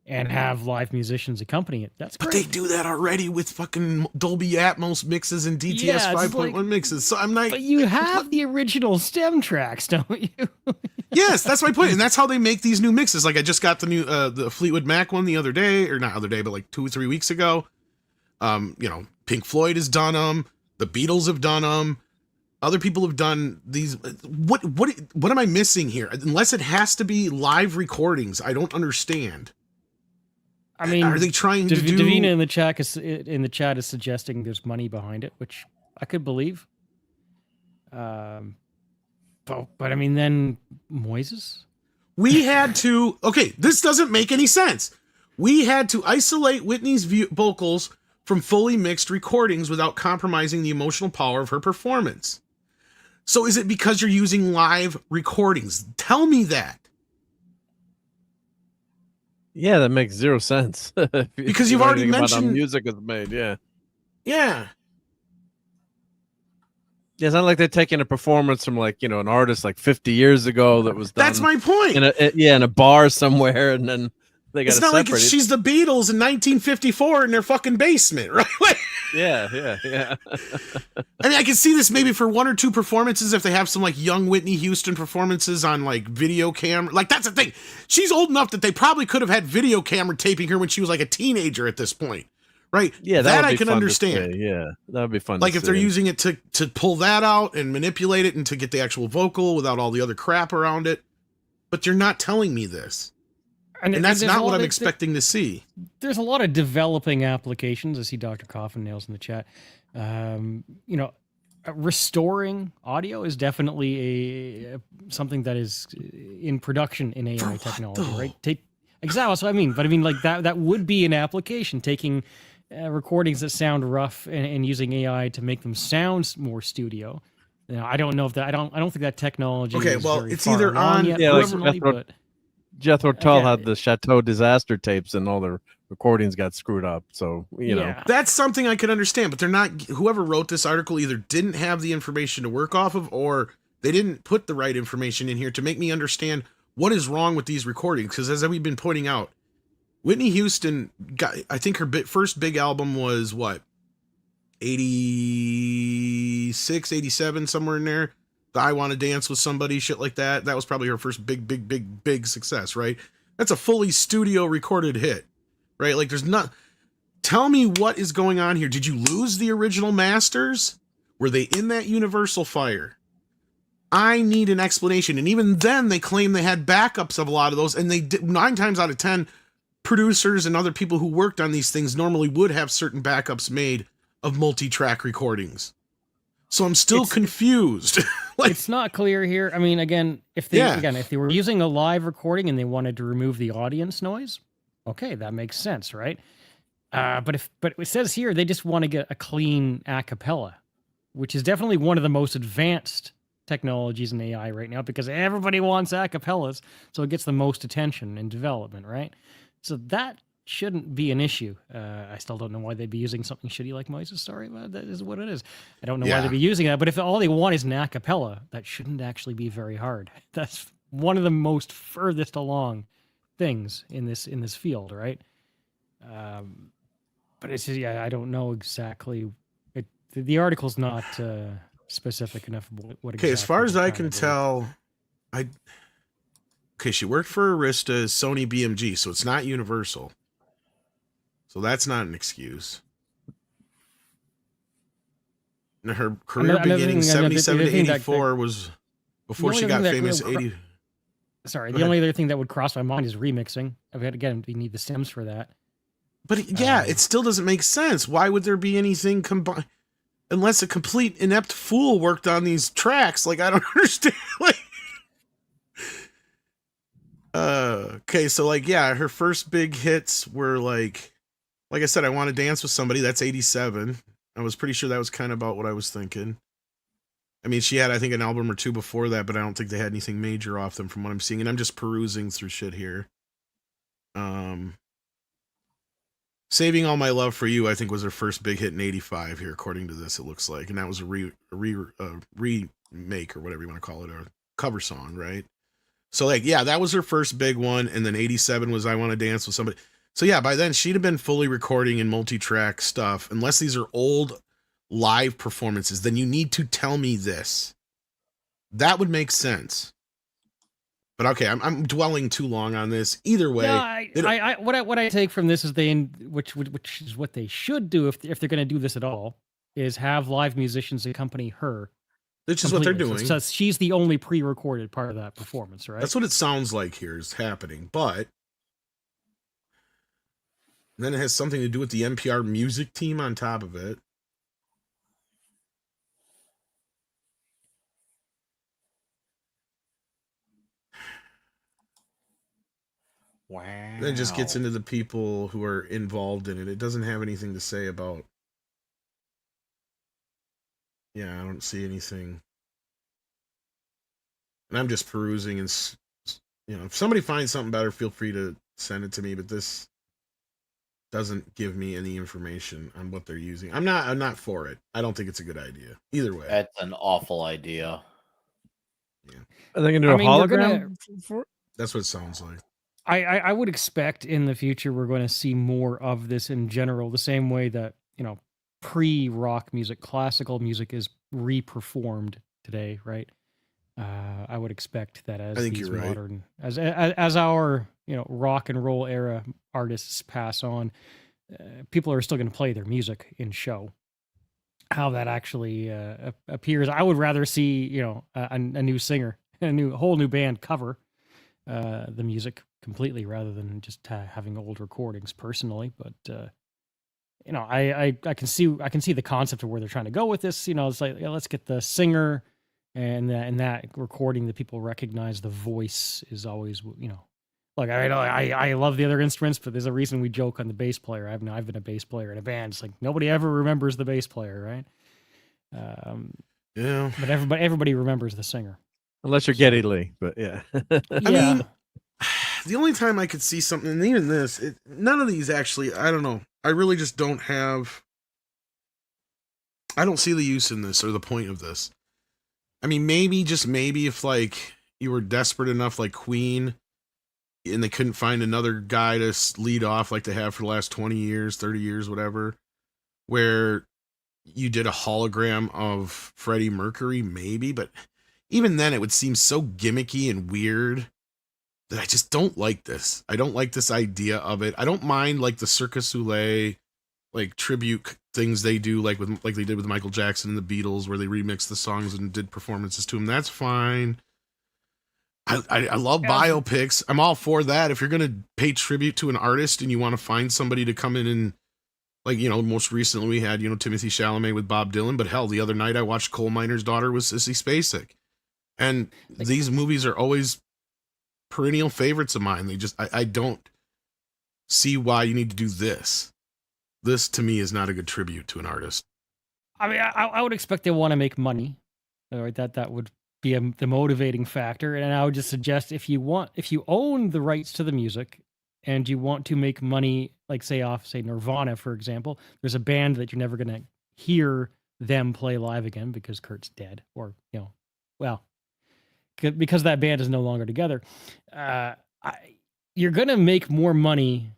and have live musicians accompany it. That's great. But they do that already with fucking Dolby Atmos mixes and DTS 5.1 mixes. So I'm not. But you have the original stem tracks, don't you? Yes, that's my point, and that's how they make these new mixes. Like I just got the new the Fleetwood Mac one the other day, or not other day, but like 2 or 3 weeks ago. Pink Floyd has done them. The Beatles have done them. Other people have done these. What am I missing here? Unless it has to be live recordings, I don't understand. I mean, are they trying to do? Davina in the chat is suggesting there's money behind it, which I could believe. But I mean, then Moises. We had to. Okay, this doesn't make any sense. We had to isolate Whitney's vocals from fully mixed recordings without compromising the emotional power of her performance. So is it because you're using live recordings? Tell me that. Yeah, that makes zero sense. Because you've already mentioned how music is made. Yeah. Yeah. Yeah, it's not like they're taking a performance from an artist 50 years ago that was done. That's my point. In a bar somewhere, and then they got. It's not like she's the Beatles in 1954 in their fucking basement, right? Yeah. I mean, I can see this maybe for 1 or 2 performances if they have some young Whitney Houston performances on video camera. That's the thing. She's old enough that they probably could have had video camera taping her when she was a teenager at this point, right? Yeah, that I can understand. Yeah, that would be fun. If they're using it to pull that out and manipulate it and to get the actual vocal without all the other crap around it. But you're not telling me this. And that's not what I'm expecting to see. There's a lot of developing applications. I see Dr. Coffin Nails in the chat. Restoring audio is definitely something that is in production in AI technology, right? Exactly, that's what I mean. But I mean, that would be an application, taking recordings that sound rough and using AI to make them sound more studio. I don't know if that. I don't think that technology. Okay, is well, very it's far either along on. Yet, Yeah, but Jethro Tull had the Chateau disaster tapes, and all the recordings got screwed up. So you know, that's something I could understand. But they're not. Whoever wrote this article either didn't have the information to work off of, or they didn't put the right information in here to make me understand what is wrong with these recordings. Because as we've been pointing out, Whitney Houston got. I think her first big album was what, 86, 87, somewhere in there. I Want to Dance with Somebody, shit like that. That was probably her first big success, right? That's a fully studio recorded hit, right? There's not. Tell me what is going on here. Did you lose the original masters? Were they in that Universal fire? I need an explanation. And even then, they claim they had backups of a lot of those, and they did, 9 times out of 10, producers and other people who worked on these things normally would have certain backups made of multi-track recordings. So I'm still confused. It's not clear here. I mean, if they were using a live recording and they wanted to remove the audience noise, okay, that makes sense, right? But it says here they just want to get a clean a cappella, which is definitely one of the most advanced technologies in AI right now, because everybody wants a cappellas, so it gets the most attention and development, right? So that shouldn't be an issue. I still don't know why they'd be using something shitty like Moises. Sorry, but that is what it is. I don't know why they'd be using that, but if all they want is an a cappella, that shouldn't actually be very hard. That's one of the most furthest along things in this field, right? But it's just, I don't know exactly. The article's not specific enough. What exactly as far as I can tell, she worked for Arista, Sony BMG, so it's not Universal. So that's not an excuse. Now, her career beginning 77 to 84 was before she got famous. The only other thing that would cross my mind is remixing. Again, we need the stems for that. But it still doesn't make sense. Why would there be anything combined? Unless a complete inept fool worked on these tracks. I don't understand. So her first big hits were like I said, I Want to Dance with Somebody. That's 87. I was pretty sure that was kind of about what I was thinking. I mean, she had, I think, an album or 2 before that, but I don't think they had anything major off them from what I'm seeing. And I'm just perusing through shit here. Saving All My Love for You, I think, was her first big hit in '85 here, according to this, it looks like. And that was a remake or whatever you want to call it, or a cover song, right? So, like, yeah, that was her first big one. And then '87 was I Want to Dance with Somebody. So, yeah, by then she'd have been fully recording and multi-track stuff. Unless these are old live performances, then you need to tell me this. That would make sense. But okay, I'm dwelling too long on this. Either way, no, what I take from this is which is what they should do if they're going to do this at all, is have live musicians accompany her. Which is what they're doing. So she's the only pre-recorded part of that performance, right? That's what it sounds like here is happening. But then it has something to do with the NPR music team on top of it. Wow. Then it just gets into the people who are involved in it. It doesn't have anything to say about. Yeah, I don't see anything. And I'm just perusing, and if somebody finds something better, feel free to send it to me. But this doesn't give me any information on what they're using. I'm not for it. I don't think it's a good idea. Either way, that's an awful idea. Yeah. Are they gonna do a hologram for it? That's what it sounds like. I would expect in the future we're going to see more of this in general, the same way that, pre-rock music, classical music is re-performed today, right? I would expect that as these modern, right. as our rock and roll era artists pass on, people are still going to play their music in show. How that actually appears, I would rather see a new singer, a whole new band cover the music completely rather than just having old recordings personally. But I can see the concept of where they're trying to go with this. It's like, let's get the singer and that recording that people recognize. The voice is always like, I love the other instruments, but there's a reason we joke on the bass player. I've been a bass player in a band. It's like nobody ever remembers the bass player, right? Yeah, but everybody remembers the singer. Unless you're Geddy Lee, but yeah. I mean, the only time I could see something, and even this, none of these actually, I don't know. I really just don't I don't see the use in this or the point of this. I mean, maybe, just maybe, if like you were desperate enough, like Queen, and they couldn't find another guy to lead off like they have for the last 20 years, 30 years, whatever, where you did a hologram of Freddie Mercury, maybe, but even then it would seem so gimmicky and weird that I just don't like this. I don't like this idea of it. I don't mind like the Cirque du Soleil, like tribute things they do, like they did with Michael Jackson and the Beatles, where they remixed the songs and did performances to him. That's fine. I love biopics. I'm all for that. If you're going to pay tribute to an artist and you want to find somebody to come in and, like, most recently we had, Timothy Chalamet with Bob Dylan, but hell, the other night I watched Coal Miner's Daughter with Sissy Spacek. And these movies are always perennial favorites of mine. They just, I don't see why you need to do this. This, to me, is not a good tribute to an artist. I mean, I would expect they want to make money. All right, that would be the motivating factor. And I would just suggest if you own the rights to the music and you want to make money, like say Nirvana, for example, there's a band that you're never going to hear them play live again because Kurt's dead, or, because that band is no longer together. You're going to make more money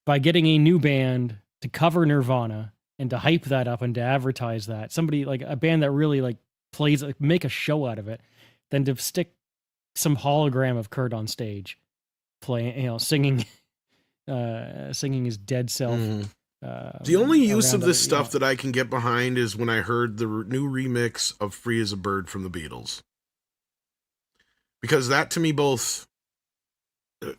by getting a new band to cover Nirvana and to hype that up and to advertise that. Somebody like a band that really like plays, like, make a show out of it, than to stick some hologram of Kurt on stage playing, singing his dead self. Mm-hmm. The only use of this stuff that I can get behind is when I heard the new remix of Free as a Bird from the Beatles. Because that, to me, both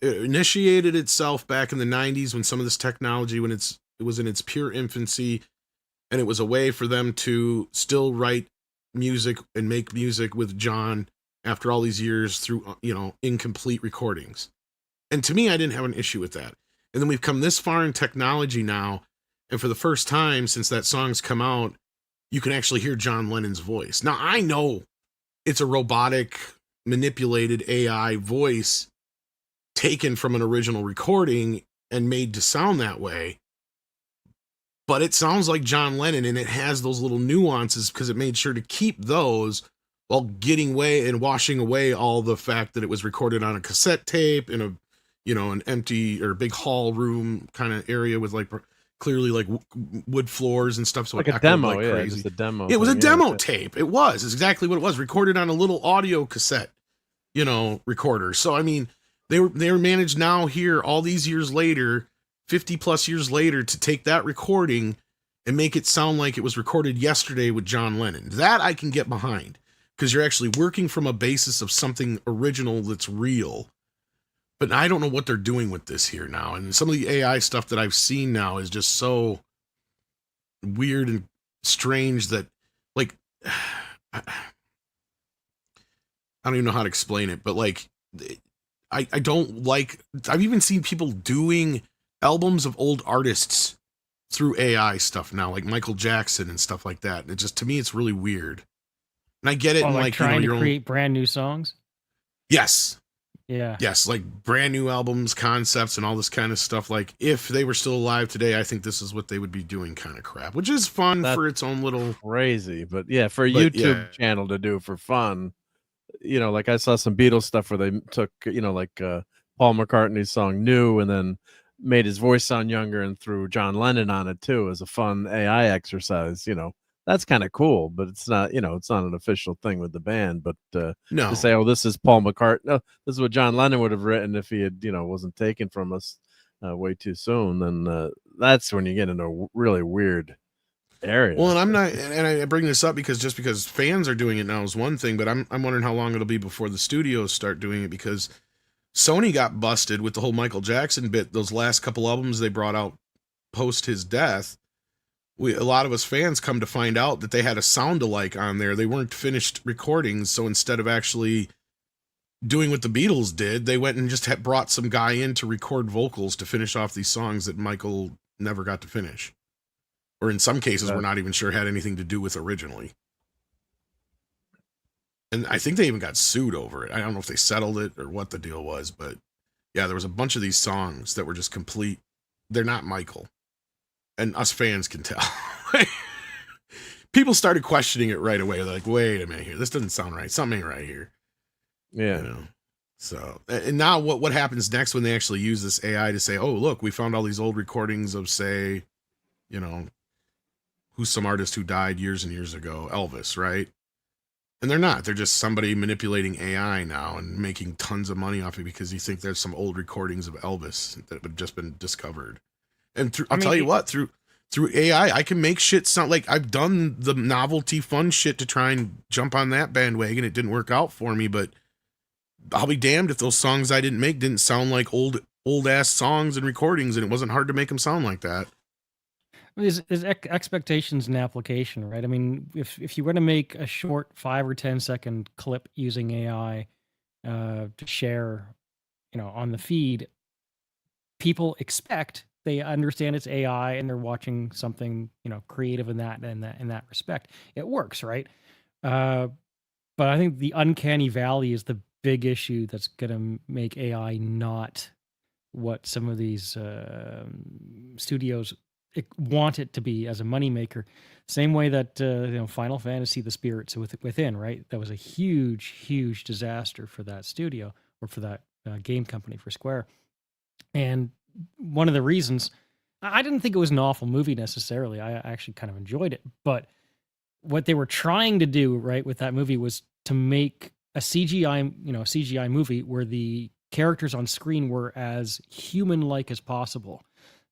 initiated itself back in the 90s when some of this technology, when it was in its pure infancy, and it was a way for them to still write music and make music with John after all these years through, incomplete recordings. And to me, I didn't have an issue with that. And then we've come this far in technology now, and for the first time since that song's come out, you can actually hear John Lennon's voice. Now, I know it's a robotic, manipulated AI voice taken from an original recording and made to sound that way, but it sounds like John Lennon, and it has those little nuances because it made sure to keep those while getting away and washing away all the fact that it was recorded on a cassette tape in a, an empty or big hall room kind of area with like clearly like wood floors and stuff. So like it a echoed demo, like yeah, crazy. just a demo. It was a thing, demo yeah. tape. It was. It's exactly what it was. Recorded on a little audio cassette, recorder. So I mean, they were managed now here all these years later, 50 plus years later, to take that recording and make it sound like it was recorded yesterday with John Lennon. That I can get behind because you're actually working from a basis of something original that's real. But I don't know what they're doing with this here now. And some of the AI stuff that I've seen now is just so weird and strange that, like, I don't even know how to explain it, but like, I don't like, I've even seen people doing albums of old artists through AI stuff now, like Michael Jackson and stuff like that. It just, to me, it's really weird. And I get it. And like trying to create brand new songs. Yes. Yeah. Yes. Like brand new albums, concepts, and all this kind of stuff. Like if they were still alive today, I think this is what they would be doing, kind of crap, which is fun for its own little crazy. But yeah, for a YouTube channel to do for fun, like I saw some Beatles stuff where they took, like Paul McCartney's song New and then made his voice sound younger and threw John Lennon on it too as a fun AI exercise. That's kind of cool, but it's not, it's not an official thing with the band. But no, to say, oh, this is Paul McCartney, no, this is what John Lennon would have written if he had, wasn't taken from us way too soon, then that's when you get into a really weird area. Well, and I'm not, and I bring this up because just because fans are doing it now is one thing, but I'm wondering how long it'll be before the studios start doing it, because Sony got busted with the whole Michael Jackson bit. Those last couple albums they brought out post his death, a lot of us fans come to find out that they had a sound alike on there. They weren't finished recordings, so instead of actually doing what the Beatles did, they went and just brought some guy in to record vocals to finish off these songs that Michael never got to finish. Or in some cases, we're not even sure had anything to do with originally. And I think they even got sued over it. I don't know if they settled it or what the deal was, but yeah, there was a bunch of these songs that were just complete. They're not Michael. And us fans can tell. People started questioning it right away. They're like, wait a minute here. This doesn't sound right. Something ain't right here. Yeah. So, and now what happens next when they actually use this AI to say, oh, look, we found all these old recordings of, say, who's some artist who died years and years ago, Elvis, right? And they're not. They're just somebody manipulating AI now and making tons of money off it because you think there's some old recordings of Elvis that have just been discovered. And I'll tell you what, through AI, I can make shit sound like I've done the novelty fun shit to try and jump on that bandwagon. It didn't work out for me, but I'll be damned if those songs I didn't make didn't sound like old ass songs and recordings, and it wasn't hard to make them sound like that. There's expectations and application, right? I mean, if you were to make a short 5 or 10-second clip using AI to share, on the feed, people expect, they understand it's AI and they're watching something, creative in that respect. It works, right? But I think the uncanny valley is the big issue that's going to make AI not what some of these studios want it to be as a moneymaker. Same way that Final Fantasy: The Spirits Within, right? That was a huge disaster for that studio, or for that game company, for Square. And one of the reasons, I didn't think it was an awful movie necessarily. I actually kind of enjoyed it. But what they were trying to do, right, with that movie was to make a CGI movie where the characters on screen were as human-like as possible.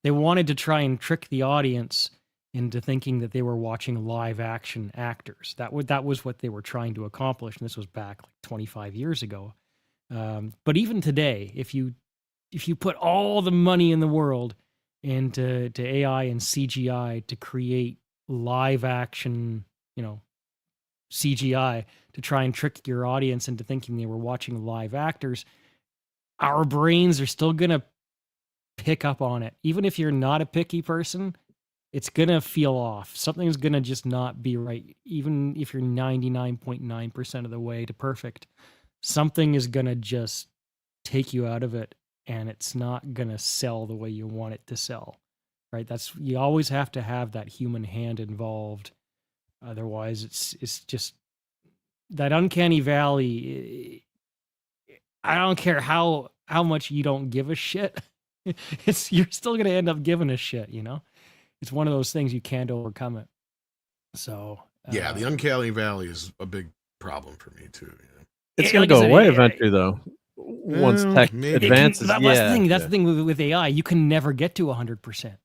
They wanted to try and trick the audience into thinking that they were watching live action actors. That was what they were trying to accomplish. And this was back like 25 years ago. But even today, if you put all the money in the world into AI and CGI to create live action, CGI to try and trick your audience into thinking they were watching live actors, our brains are still going to pick up on it. Even if you're not a picky person, it's going to feel off. Something's going to just not be right. Even if you're 99.9% of the way to perfect, something is going to just take you out of it, and it's not going to sell the way you want it to sell. right? You always have to have that human hand involved. Otherwise, it's just that uncanny valley. I don't care how much you don't give a shit. You're still gonna end up giving a shit. It's one of those things you can't overcome it. So yeah, the uncanny valley is a big problem for me too. It's going to go away eventually, though. Once tech maybe. advances, that's the thing. That's the thing with AI. You can never get to 100%.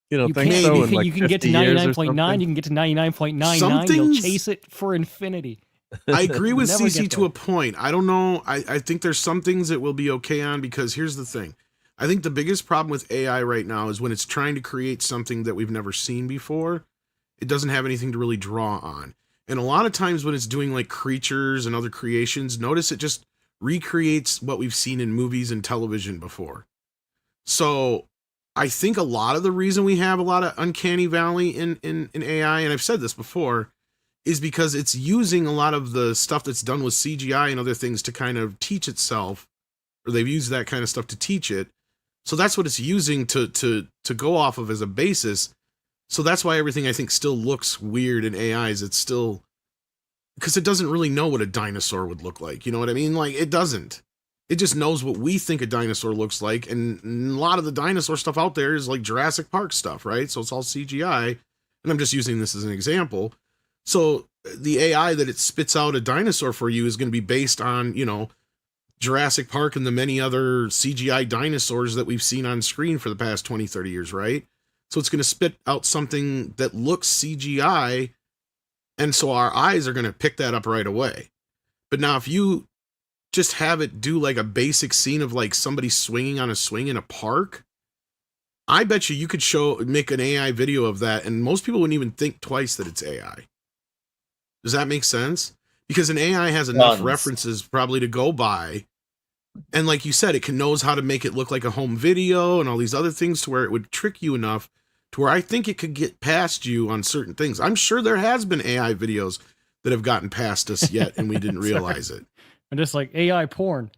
You don't You think can't. so? You in can, like you can get to 50 years or 99.9. something? You can get to 99.99. Some You'll things- chase it for infinity. I agree with Never CC get to there. a point. I don't know. I think there's some things that we'll be okay on, because here's the thing. I think the biggest problem with AI right now is when it's trying to create something that we've never seen before, it doesn't have anything to really draw on. And a lot of times when it's doing like creatures and other creations, notice it just recreates what we've seen in movies and television before. So I think a lot of the reason we have a lot of uncanny valley in AI, and I've said this before, is because it's using a lot of the stuff that's done with CGI and other things to kind of teach itself, or they've used that kind of stuff to teach it. So that's what it's using to go off of as a basis. So that's why everything I think still looks weird in AI is it's still, because it doesn't really know what a dinosaur would look like. You know what I mean? Like, it doesn't. It just knows what we think a dinosaur looks like. And a lot of the dinosaur stuff out there is like Jurassic Park stuff, right? So it's all CGI. And I'm just using this as an example. So the AI that it spits out a dinosaur for you is going to be based on, Jurassic Park and the many other CGI dinosaurs that we've seen on screen for the past 20, 30 years, right? So it's going to spit out something that looks CGI, and so our eyes are going to pick that up right away. But now if you just have it do like a basic scene of like somebody swinging on a swing in a park, I bet you could make an AI video of that, and most people wouldn't even think twice that it's AI. Does that make sense? Because an AI has enough references probably to go by. And like you said, it knows how to make it look like a home video and all these other things to where it would trick you enough to where I think it could get past you on certain things. I'm sure there has been AI videos that have gotten past us yet and we didn't realize it. I'm just like AI porn.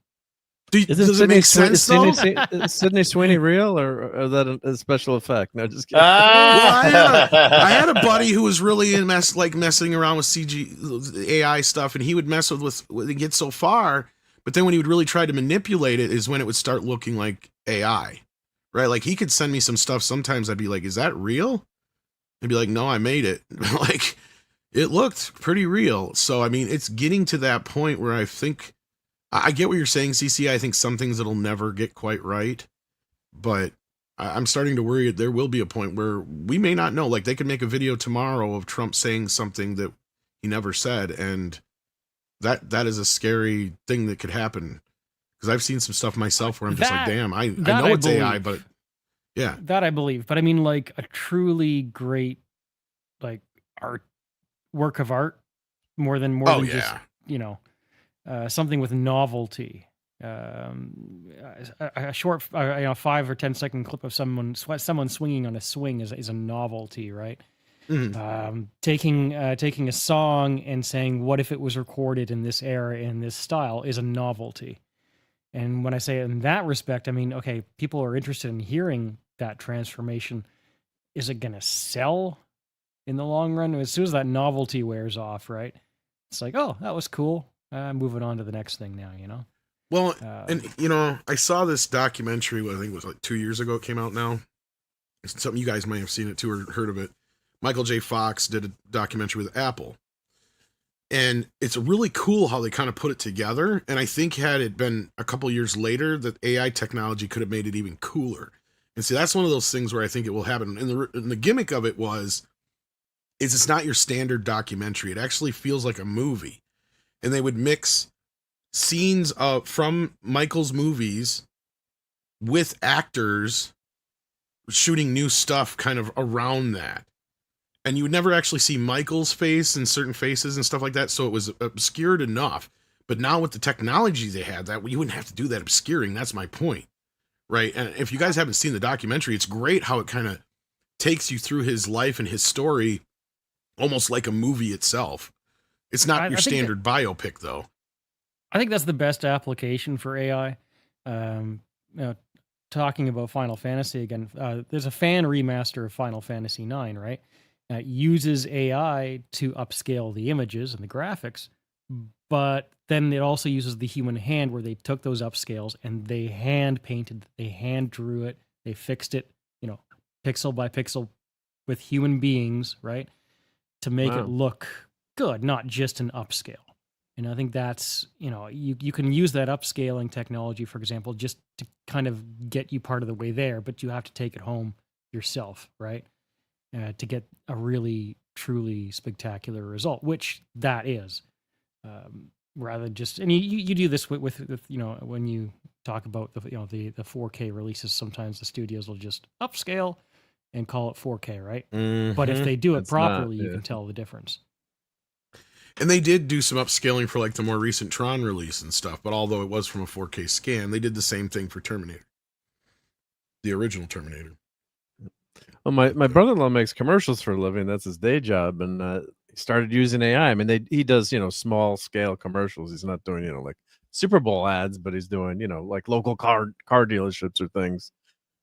Does it make sense though? Is Sydney Sweeney real, or is that a special effect? No, just kidding. Well, I had a buddy who was really messing around with AI stuff, and he would mess with it get so far, but then when he would really try to manipulate it is when it would start looking like AI, right? Like he could send me some stuff. Sometimes I'd be like, "Is that real?" I'd be like, "No, I made it." Like it looked pretty real. So I mean, it's getting to that point where I think. I get what you're saying, CC. I think some things it'll never get quite right, but I'm starting to worry there will be a point where we may not know. Like they could make a video tomorrow of Trump saying something that he never said, and that is a scary thing that could happen. Because I've seen some stuff myself where I'm just like, damn, I know it's AI, but yeah, that I believe. But I mean, like a truly great like work of art, more than just something with novelty. A short, 5 or 10 second clip of someone swinging on a swing is a novelty, right? Mm-hmm. Taking a song and saying, "What if it was recorded in this era in this style?" is a novelty. And when I say it in that respect, I mean, okay, people are interested in hearing that transformation. Is it going to sell in the long run? As soon as that novelty wears off, right? It's like, oh, that was cool. Moving on to the next thing now, Well, and I saw this documentary. I think it was like 2 years ago. It came out now. It's something you guys may have seen it too or heard of it. Michael J. Fox did a documentary with Apple, and it's really cool how they kind of put it together. And I think had it been a couple years later, that AI technology could have made it even cooler. And see, that's one of those things where I think it will happen. And the gimmick of it is it's not your standard documentary. It actually feels like a movie. And they would mix scenes from Michael's movies with actors shooting new stuff kind of around that. And you would never actually see Michael's face in certain faces and stuff like that. So it was obscured enough. But now with the technology they had, that you wouldn't have to do that obscuring. That's my point. Right. And if you guys haven't seen the documentary, it's great how it kind of takes you through his life and his story almost like a movie itself. It's not your standard biopic, though. I think that's the best application for AI. talking about Final Fantasy again, there's a fan remaster of Final Fantasy IX, right? It uses AI to upscale the images and the graphics, but then it also uses the human hand where they took those upscales and they hand painted, they hand drew it, they fixed it, pixel by pixel with human beings, right? To make it look good, not just an upscale. And I think that's, you can use that upscaling technology, for example, just to kind of get you part of the way there, but you have to take it home yourself, right? To get a really, truly spectacular result, which that is. Rather than just, and you do this with when you talk about the 4K releases, sometimes the studios will just upscale and call it 4K, right? Mm-hmm. But if they do it properly, you can tell the difference. And they did do some upscaling for like the more recent Tron release and stuff, but although it was from a 4K scan, they did the same thing for Terminator, the original Terminator. Well, my brother-in-law makes commercials for a living. That's his day job, and he started using AI. I mean, he does small scale commercials. He's not doing like Super Bowl ads, but he's doing like local car dealerships or things.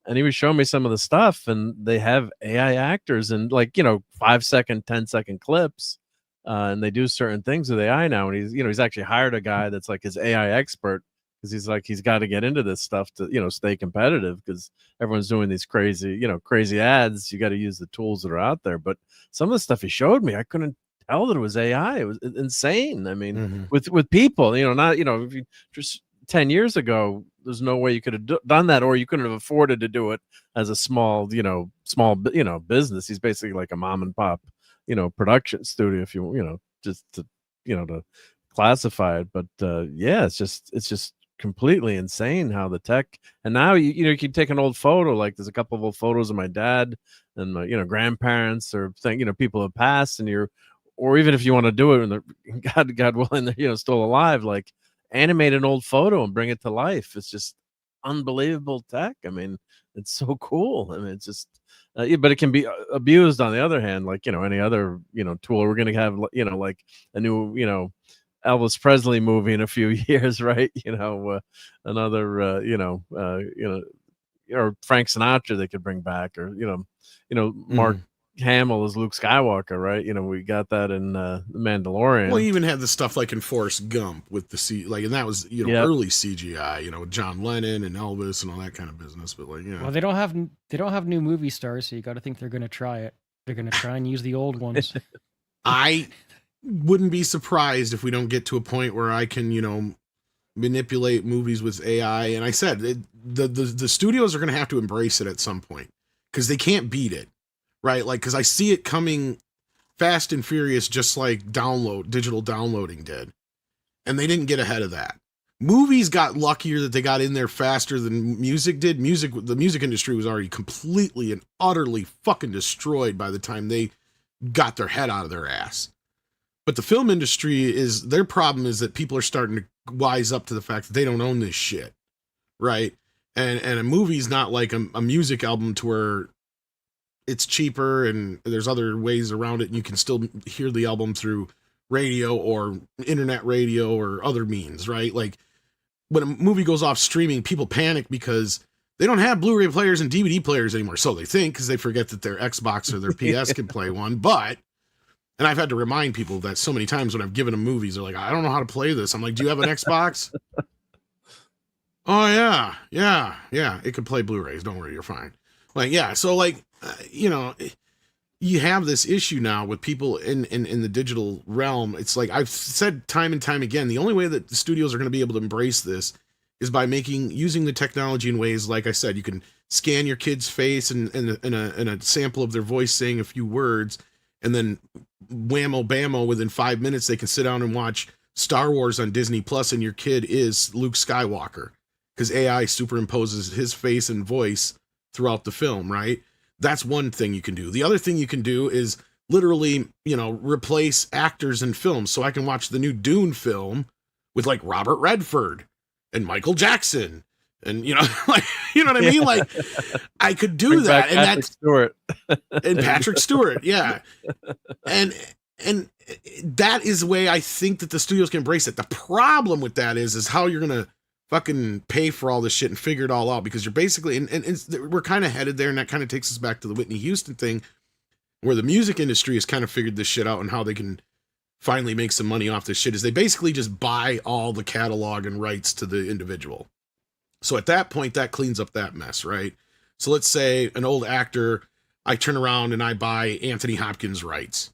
And he was showing me some of the stuff, and they have AI actors and 5-second, 10-second clips, and they do certain things with AI now. And he's actually hired a guy that's like his AI expert, because he's got to get into this stuff to stay competitive, because everyone's doing these crazy ads. You got to use the tools that are out there. But some of the stuff he showed me, I couldn't tell that it was AI. It was insane. I mean, with people, not if you just 10 years ago, there's no way you could have done that, or you couldn't have afforded to do it as a small business. He's basically like a mom and pop production studio, if just to classify it. But it's just completely insane how the tech. And now you can take an old photo, like there's a couple of old photos of my dad and my grandparents, or people have passed, and or even if you want to do it and they're God willing they're still alive, like animate an old photo and bring it to life. It's just unbelievable tech. I mean, it's so cool. I mean, it's just but it can be abused on the other hand, like any other tool. We're gonna have like a new Elvis Presley movie in a few years, right? Another or Frank Sinatra they could bring back, or Mark Hamill as Luke Skywalker, right? We got that in The Mandalorian. Well, you even had the stuff like in Forrest Gump with the and that was early CGI, with John Lennon and Elvis and all that kind of business. But well, they don't have new movie stars, so you got to think they're going to try it. They're going to try and use the old ones. I wouldn't be surprised if we don't get to a point where I can manipulate movies with AI. And I said the studios are going to have to embrace it at some point, because they can't beat it. Right, because I see it coming fast and furious, just like digital downloading did, and they didn't get ahead of that. Movies got luckier that they got in there faster than music did. The music industry was already completely and utterly fucking destroyed by the time they got their head out of their ass. But the film industry their problem is that people are starting to wise up to the fact that they don't own this shit, right? And a movie's not like a music album to where it's cheaper and there's other ways around it, and you can still hear the album through radio or internet radio or other means, right? Like when a movie goes off streaming, people panic because they don't have Blu-ray players and DVD players anymore. So they think, because they forget that their Xbox or their PS can play one. And I've had to remind people that so many times when I've given them movies, they're like, I don't know how to play this. I'm like, do you have an Xbox? Oh yeah. It can play Blu-rays. Don't worry, you're fine. So you have this issue now with people in the digital realm. It's like I've said time and time again, the only way that the studios are going to be able to embrace this is by using the technology in ways, like I said, you can scan your kid's face and a sample of their voice saying a few words, and then whammo bammo, within 5 minutes they can sit down and watch Star Wars on Disney Plus, and your kid is Luke Skywalker, because AI superimposes his face and voice throughout the film, right? That's one thing you can do. The other thing you can do is literally, replace actors in films. So I can watch the new Dune film with like Robert Redford and Michael Jackson, and you know what I mean? Like I could do Bring that, back and Patrick that's Stewart. and Patrick Stewart, yeah, and that is the way I think that the studios can embrace it. The problem with that is how you're gonna fucking pay for all this shit and figure it all out, because you're basically, and we're kind of headed there, and that kind of takes us back to the Whitney Houston thing, where the music industry has kind of figured this shit out and how they can finally make some money off this shit, is they basically just buy all the catalog and rights to the individual. So at that point, that cleans up that mess, right? So let's say an old actor, I turn around and I buy Anthony Hopkins' rights,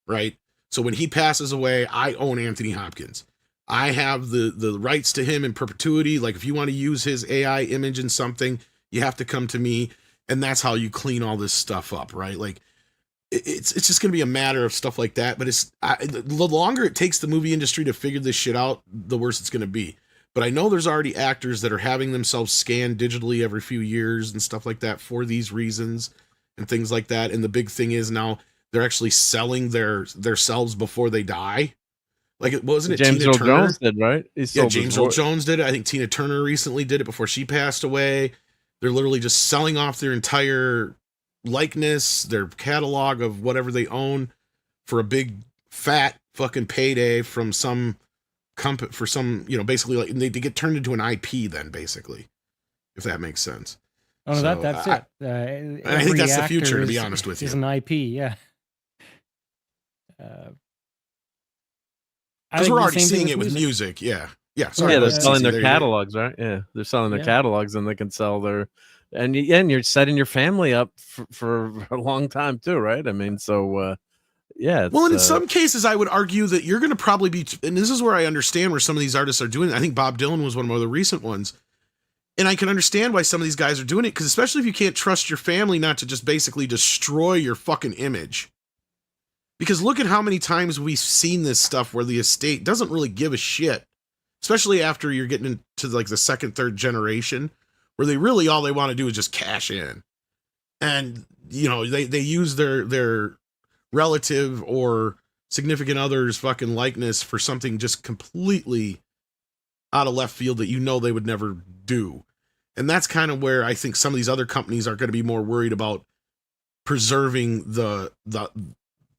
right? So when he passes away, I own Anthony Hopkins. I have the rights to him in perpetuity. Like if you want to use his AI image in something, you have to come to me, and that's how you clean all this stuff up, right? Like it's just going to be a matter of stuff like that. But the longer it takes the movie industry to figure this shit out, the worse it's going to be. But I know there's already actors that are having themselves scanned digitally every few years and stuff like that for these reasons and things like that. And the big thing is now they're actually selling their selves before they die. Like it wasn't it James Tina Earl Turner? Jones did, right? Yeah, James Earl Jones did it. I think Tina Turner recently did it before she passed away. They're literally just selling off their entire likeness, their catalog of whatever they own for a big fat fucking payday from some company, for some, basically like they get turned into an IP then, basically, if that makes sense. Oh, no, So, that's it. I think that's the future, to be honest with you. Is an IP, yeah. Because we're already seeing it with music. Yeah. Sorry, they're selling their catalogs, right? Yeah, they're selling their catalogs, and they can sell their, and you're setting your family up for a long time too, right? I mean, so yeah. Well, and in some cases, I would argue that you're going to probably be, and this is where I understand where some of these artists are doing it. I think Bob Dylan was one of the recent ones, and I can understand why some of these guys are doing it, because especially if you can't trust your family not to just basically destroy your fucking image. Because look at how many times we've seen this stuff where the estate doesn't really give a shit, especially after you're getting into like the second, third generation, where they really, all they want to do is just cash in. And, they use their relative or significant other's fucking likeness for something just completely out of left field that they would never do. And that's kind of where I think some of these other companies are going to be more worried about preserving the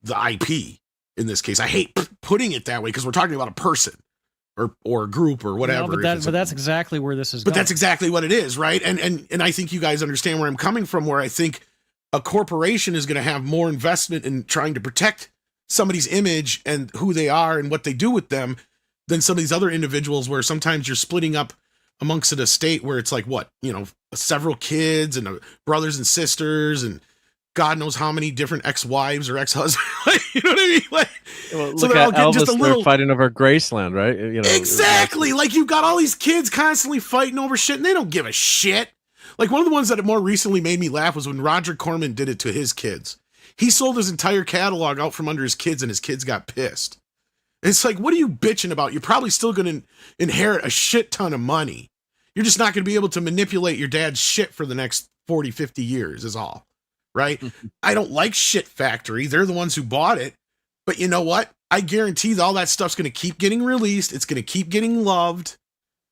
IP in this case. I hate putting it that way because we're talking about a person or a group or whatever. No, but that's exactly where this is going. But that's exactly what it is, right? And I think you guys understand where I'm coming from, where I think a corporation is going to have more investment in trying to protect somebody's image and who they are and what they do with them than some of these other individuals, where sometimes you're splitting up amongst an estate where it's like, several kids and brothers and sisters and God knows how many different ex-wives or ex-husbands. You know what I mean? Like, well, so look they're all at getting Elvis, just a little fighting over Graceland, right? Exactly. Like you've got all these kids constantly fighting over shit, and they don't give a shit. Like one of the ones that more recently made me laugh was when Roger Corman did it to his kids. He sold his entire catalog out from under his kids, and his kids got pissed. And it's like, what are you bitching about? You're probably still going to inherit a shit ton of money. You're just not going to be able to manipulate your dad's shit for the next 40, 50 years is all. Right? I don't like Shit Factory. They're the ones who bought it. But you know what? I guarantee that all that stuff's going to keep getting released. It's going to keep getting loved.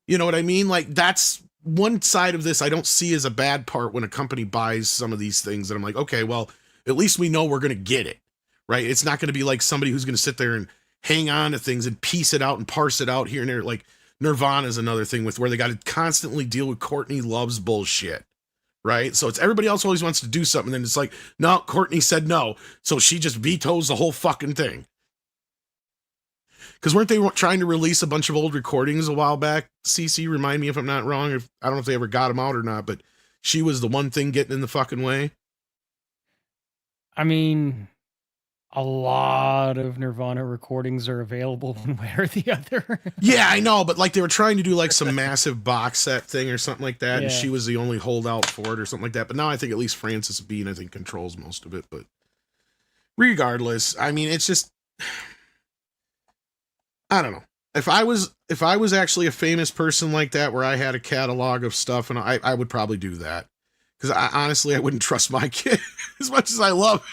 You know what I mean? Like that's one side of this I don't see as a bad part when a company buys some of these things. And I'm like, okay, well, at least we know we're going to get it. Right? It's not going to be like somebody who's going to sit there and hang on to things and piece it out and parse it out here and there. Like Nirvana is another thing with where they got to constantly deal with Courtney Love's bullshit. Right? So it's everybody else always wants to do something. And then it's like, no, Courtney said no. So she just vetoes the whole fucking thing. Because weren't they trying to release a bunch of old recordings a while back? CC, remind me if I'm not wrong. I don't know if they ever got them out or not, but she was the one thing getting in the fucking way. I mean, a lot of Nirvana recordings are available one way or the other. Yeah, I know, but like they were trying to do like some massive box set thing or something like that, and she was the only holdout for it or something like that. But now I think at least Frances Bean, I think, controls most of it. But regardless, I mean, it's just, I don't know. If I was actually a famous person like that, where I had a catalog of stuff, and I would probably do that, because honestly, I wouldn't trust my kid as much as I love him.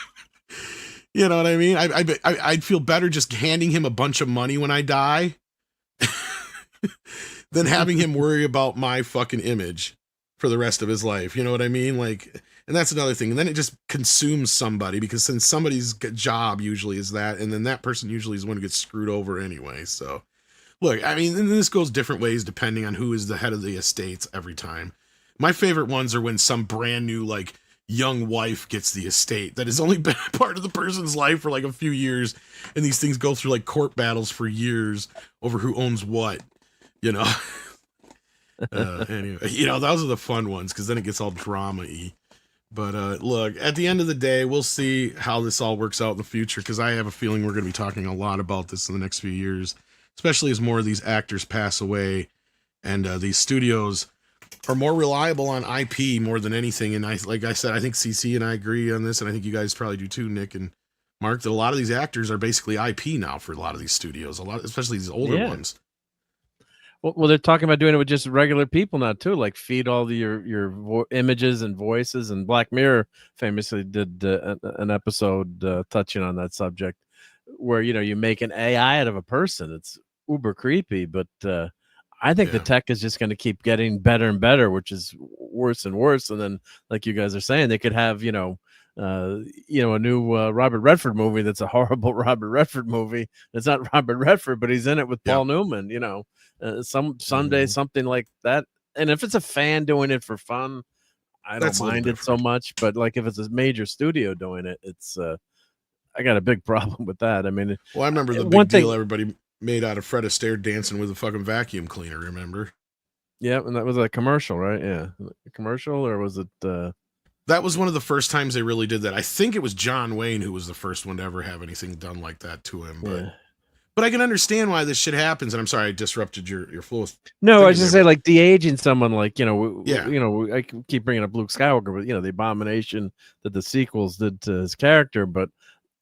You know what I mean? I'd feel better just handing him a bunch of money when I die than having him worry about my fucking image for the rest of his life. You know what I mean? Like, and that's another thing. And then it just consumes somebody, because since somebody's job usually is that, and then that person usually is the one who gets screwed over anyway. So Look, I mean, and this goes different ways depending on who is the head of the estates every time. My favorite ones are when some brand new, like, young wife gets the estate that has only been a part of the person's life for like a few years, and these things go through like court battles for years over who owns what, you know. Anyway, you know, those are the fun ones because then it gets all drama-y. But look, at the end of the day, we'll see how this all works out in the future, because I have a feeling we're going to be talking a lot about this in the next few years, especially as more of these actors pass away and these studios are more reliable on IP more than anything. And like I said, I think CC and I agree on this, and I think you guys probably do too, Nick and Mark, that a lot of these actors are basically IP now for a lot of these studios, especially these older ones. Well, they're talking about doing it with just regular people now too, like feed all your images and voices. And Black Mirror famously did an episode touching on that subject, where you make an AI out of a person. It's uber creepy, but I think the tech is just going to keep getting better and better, which is worse and worse. And then, like you guys are saying, they could have a new Robert Redford movie that's a horrible Robert Redford movie. It's not Robert Redford, but he's in it with Paul Newman. Someday something like that. And if it's a fan doing it for fun, I don't mind it so much. But like if it's a major studio doing it, it's I got a big problem with that. I mean, well, I remember the big deal everybody made out of Fred Astaire dancing with a fucking vacuum cleaner, remember? Yeah, and that was a commercial, right? Yeah. A commercial, or was it that was one of the first times they really did that. I think it was John Wayne who was the first one to ever have anything done like that to him. But I can understand why this shit happens. And I'm sorry I disrupted your flow. No, I was just say like de-aging someone, like, I keep bringing up Luke Skywalker, but the abomination that the sequels did to his character. But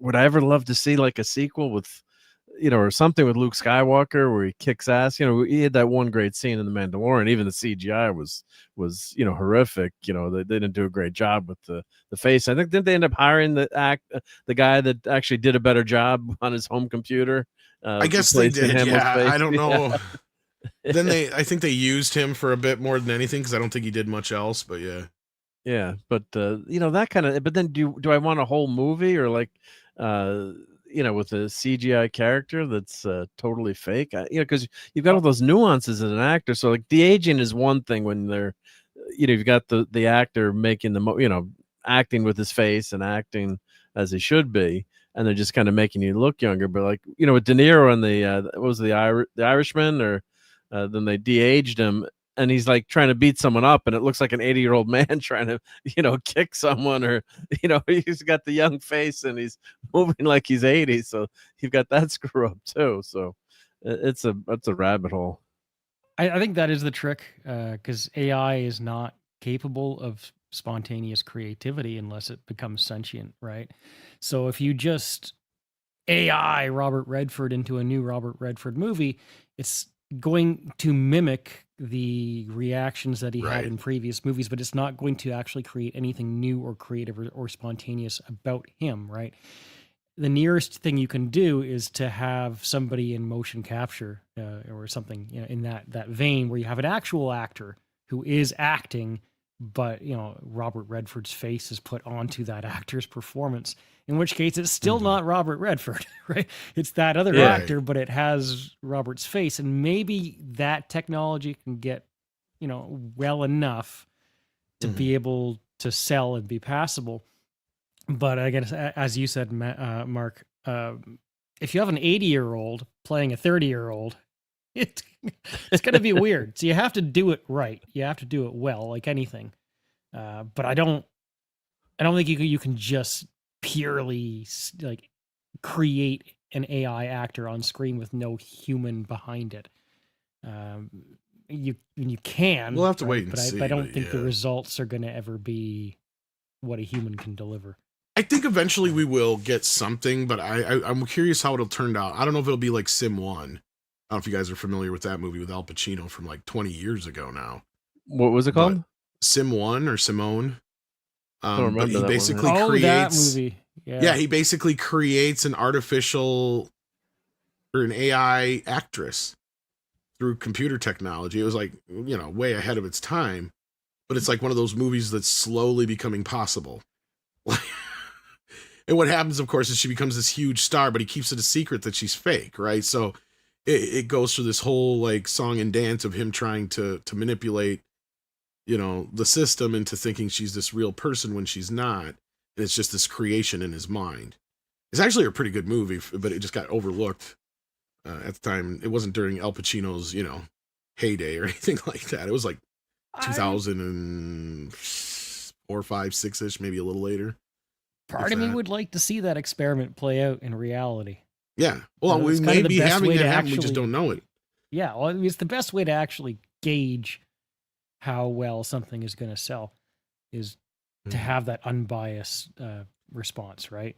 would I ever love to see like a sequel with, or something with Luke Skywalker where he kicks ass? He had that one great scene in The Mandalorian. Even the CGI was horrific. They didn't do a great job with the face. I think didn't they end up hiring the guy that actually did a better job on his home computer? I guess they did. Yeah, I don't know. Then I think they used him for a bit more than anything, because I don't think he did much else. But yeah. But that kind of. But then do I want a whole movie, or like with a CGI character that's totally fake? Because you've got all those nuances as an actor. So like de-aging is one thing when they're, you've got the actor making acting with his face and acting as he should be, and they're just kind of making you look younger. But like with De Niro and what was the Irishman, or then they de-aged him, and he's like trying to beat someone up, and it looks like an 80-year-old man trying to kick someone, or he's got the young face and he's moving like he's 80. So you've got that screw up too. So it's a rabbit hole. I think that is the trick, because AI is not capable of spontaneous creativity unless it becomes sentient, right? So if you just AI Robert Redford into a new Robert Redford movie, it's going to mimic the reactions that he had in previous movies, but it's not going to actually create anything new or creative or spontaneous about him, right? The nearest thing you can do is to have somebody in motion capture or something in that vein, where you have an actual actor who is acting, but Robert Redford's face is put onto that actor's performance, in which case it's still not Robert Redford, right? It's that other actor, but it has Robert's face. And maybe that technology can get well enough to be able to sell and be passable. But I guess, as you said, Mark, if you have an 80-year-old playing a 30-year-old, it's going to be weird. So you have to do it right. You have to do it well, like anything. But I don't think you can just purely like create an AI actor on screen with no human behind it. You can. We'll have to wait and see. But I don't think the results are going to ever be what a human can deliver. I think eventually we will get something, but I'm curious how it'll turn out. I don't know if it'll be like Sim 1. I don't know if you guys are familiar with that movie with Al Pacino from like 20 years ago now. What was it called? But Sim 1 or Simone. I don't remember but he basically that creates that movie. Yeah, he basically creates an artificial or an AI actress through computer technology. It was like, way ahead of its time, but it's like one of those movies that's slowly becoming possible. And what happens, of course, is she becomes this huge star, but he keeps it a secret that she's fake, right? So it goes through this whole like song and dance of him trying to manipulate, you know, the system into thinking she's this real person when she's not. And it's just this creation in his mind. It's actually a pretty good movie, but it just got overlooked at the time. It wasn't during Al Pacino's, you know, heyday or anything like that. It was like 2004, 5, 6-ish, maybe a little later. Part of me would like to see that experiment play out in reality. Yeah. Well, we may be having that happen, we just don't know it. Yeah, well, it's the best way to actually gauge how well something is going to sell is to have that unbiased response, right?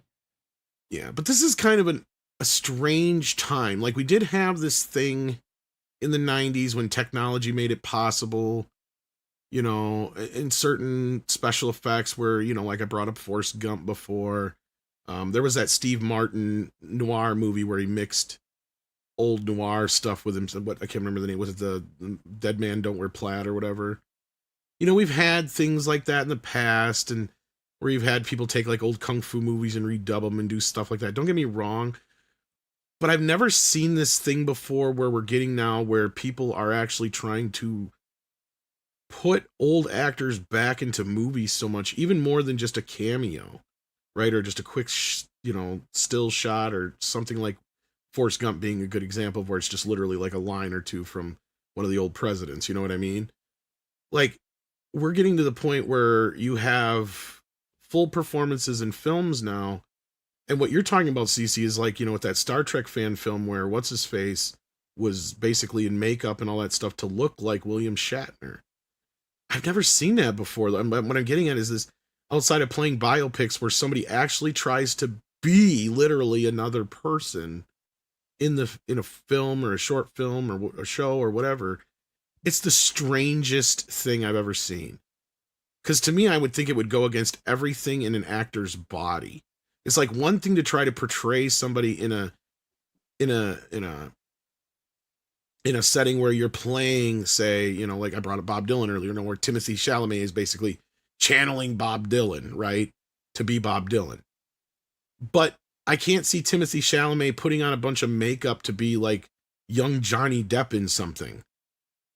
Yeah, but this is kind of a strange time. Like, we did have this thing in the 90s when technology made it possible, you know, in certain special effects where, you know, like I brought up Forrest Gump before. There was that Steve Martin noir movie where he mixed old noir stuff with him. What, I can't remember the name. Was it the Dead Man Don't Wear Plaid or whatever? You know, we've had things like that in the past, and where you've had people take like old kung fu movies and redub them and do stuff like that. Don't get me wrong, but I've never seen this thing before where we're getting now where people are actually trying to put old actors back into movies so much, even more than just a cameo, right? Or just a quick, you know, still shot or something like Forrest Gump being a good example of where it's just literally like a line or two from one of the old presidents. You know what I mean? Like, we're getting to the point where you have full performances in films now. And what you're talking about, CC, is like, you know, with that Star Trek fan film where what's-his-face was basically in makeup and all that stuff to look like William Shatner. I've never seen that before. What I'm getting at is this, outside of playing biopics where somebody actually tries to be literally another person in a film or a short film or a show or whatever, it's the strangest thing I've ever seen. Because to me, I would think it would go against everything in an actor's body. It's like one thing to try to portray somebody in a setting where you're playing, say, you know, like I brought up Bob Dylan earlier, you know, where Timothée Chalamet is basically channeling Bob Dylan, right? To be Bob Dylan. But I can't see Timothée Chalamet putting on a bunch of makeup to be like young Johnny Depp in something,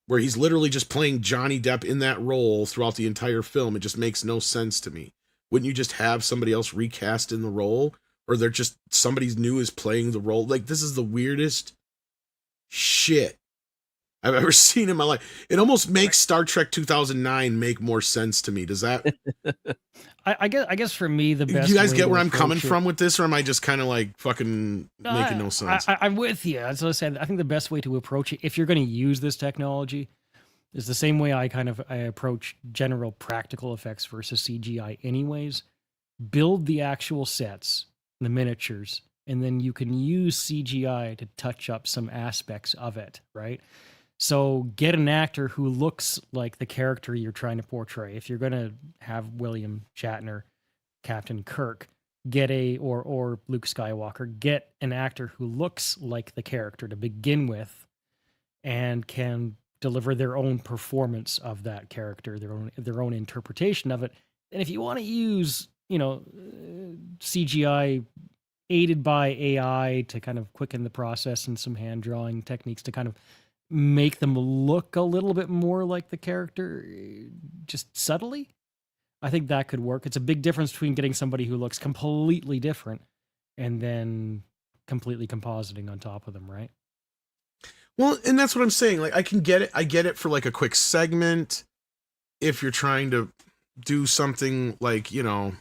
where he's literally just playing Johnny Depp in that role throughout the entire film. It just makes no sense to me. Wouldn't you just have somebody else recast in the role? Or they're just, somebody new is playing the role? Like, this is the weirdest shit I've ever seen in my life. It almost makes Star Trek 2009 make more sense to me. Does that? I guess for me, the best. Do you guys get where I'm coming from with this, or am I just kind of like fucking making no sense? I'm with you. As I said, I think the best way to approach it, if you're going to use this technology, is the same way I approach general practical effects versus CGI. Anyways, build the actual sets, the miniatures, and then you can use CGI to touch up some aspects of it, right? So get an actor who looks like the character you're trying to portray. If you're going to have William Shatner, Captain Kirk, or Luke Skywalker, get an actor who looks like the character to begin with and can deliver their own performance of that character, their own interpretation of it. And if you want to use, you know, CGI aided by AI to kind of quicken the process and some hand drawing techniques to kind of make them look a little bit more like the character, just subtly, I think that could work. It's a big difference between getting somebody who looks completely different and then completely compositing on top of them, right? Well, and that's what I'm saying. Like, I can get it. I get it for like a quick segment. If you're trying to do something like, you know,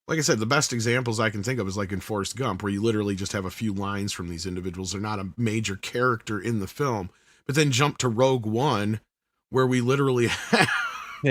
like I said, the best examples I can think of is like in Forrest Gump, where you literally just have a few lines from these individuals. They're not a major character in the film. But then jump to Rogue One, where we literally have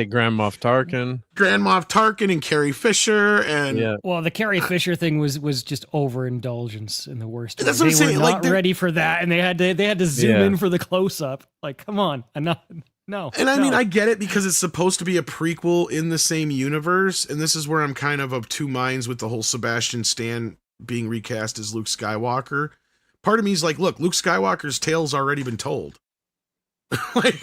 Grand Moff Tarkin and Carrie Fisher, and well, the Carrie Fisher thing was just overindulgence in the worst way. That's what I'm saying. Were Like, not ready for that, and they had to zoom in for the close up. Like, come on, enough. No. And I mean, I get it because it's supposed to be a prequel in the same universe, and this is where I'm kind of two minds with the whole Sebastian Stan being recast as Luke Skywalker. Part of me is like, look, Luke Skywalker's tale's already been told. Like,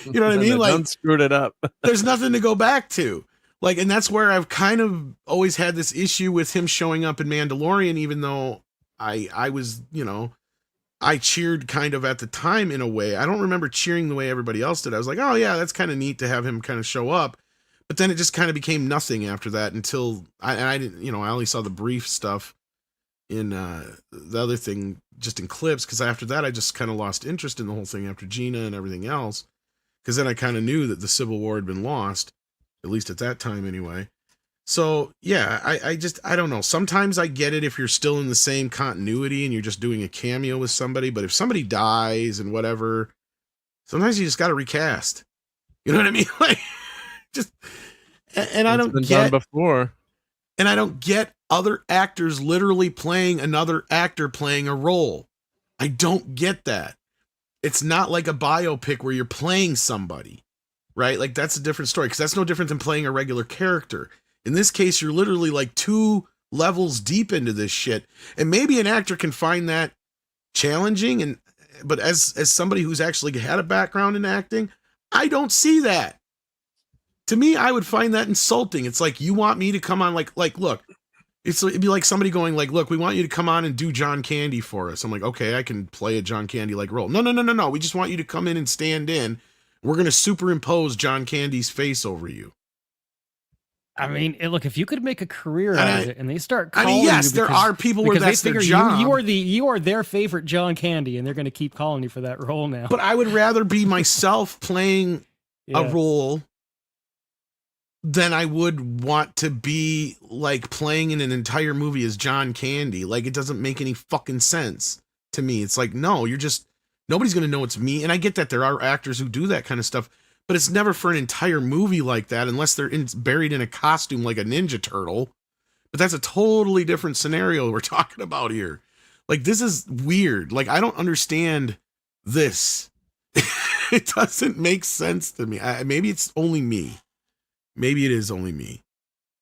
you know what I mean? Like, don't screwed it up. There's nothing to go back to. Like, and that's where I've kind of always had this issue with him showing up in Mandalorian, even though I was, you know, I cheered kind of at the time in a way. I don't remember cheering the way everybody else did. I was like, oh yeah, that's kind of neat to have him kind of show up. But then it just kind of became nothing after that until I didn't, you know, I only saw the brief stuff in the other thing just in clips, because after that I just kind of lost interest in the whole thing after Gina and everything else, because then I kind of knew that the Civil War had been lost, at least at that time anyway. So yeah, I don't know. Sometimes I get it if you're still in the same continuity and you're just doing a cameo with somebody, but if somebody dies and whatever, sometimes you just got to recast. You know what I mean? Like, just, and I don't get done before. And I don't get other actors literally playing another actor playing a role. I don't get that. It's not like a biopic where you're playing somebody, right? Like, that's a different story, because that's no different than playing a regular character. In this case, you're literally like 2 levels deep into this shit. And maybe an actor can find that challenging, but as somebody who's actually had a background in acting, I don't see that. To me, I would find that insulting. It's like, you want me to come on, like, look, it'd be like somebody going like, look, we want you to come on and do John Candy for us. I'm like, okay, I can play a John Candy like role. No. We just want you to come in and stand in. We're going to superimpose John Candy's face over you. I mean, look, if you could make a career out of it, and they start calling I mean, yes, you there are people where that's their job. You are their favorite John Candy, and they're going to keep calling you for that role now. But I would rather be myself playing a role than I would want to be like playing in an entire movie as John Candy. Like, it doesn't make any fucking sense to me. It's like, no, nobody's going to know it's me. And I get that there are actors who do that kind of stuff, but it's never for an entire movie like that unless they're buried in a costume like a Ninja Turtle. But that's a totally different scenario we're talking about here. Like, this is weird. Like, I don't understand this. It doesn't make sense to me. Maybe it's only me. Maybe it is only me.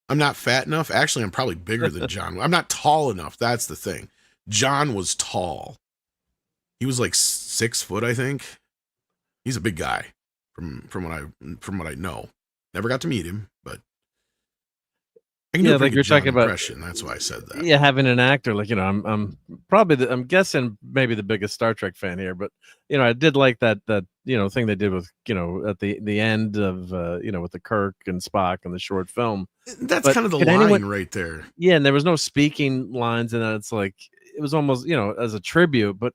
I'm not fat enough. Actually, I'm probably bigger than John. I'm not tall enough. That's the thing. John was tall. He was like 6 foot, I think. He's a big guy from what I know. Never got to meet him, but I can do a pretty good John impression. That's why I said that. Yeah, having an actor like, you know, I'm probably I'm guessing maybe the biggest Star Trek fan here, but you know, I did like that you know, thing they did with, you know, at the end of you know, with the Kirk and Spock and the short film. That's kind of the line right there. Yeah, and there was no speaking lines, and it's like it was almost, you know, as a tribute. But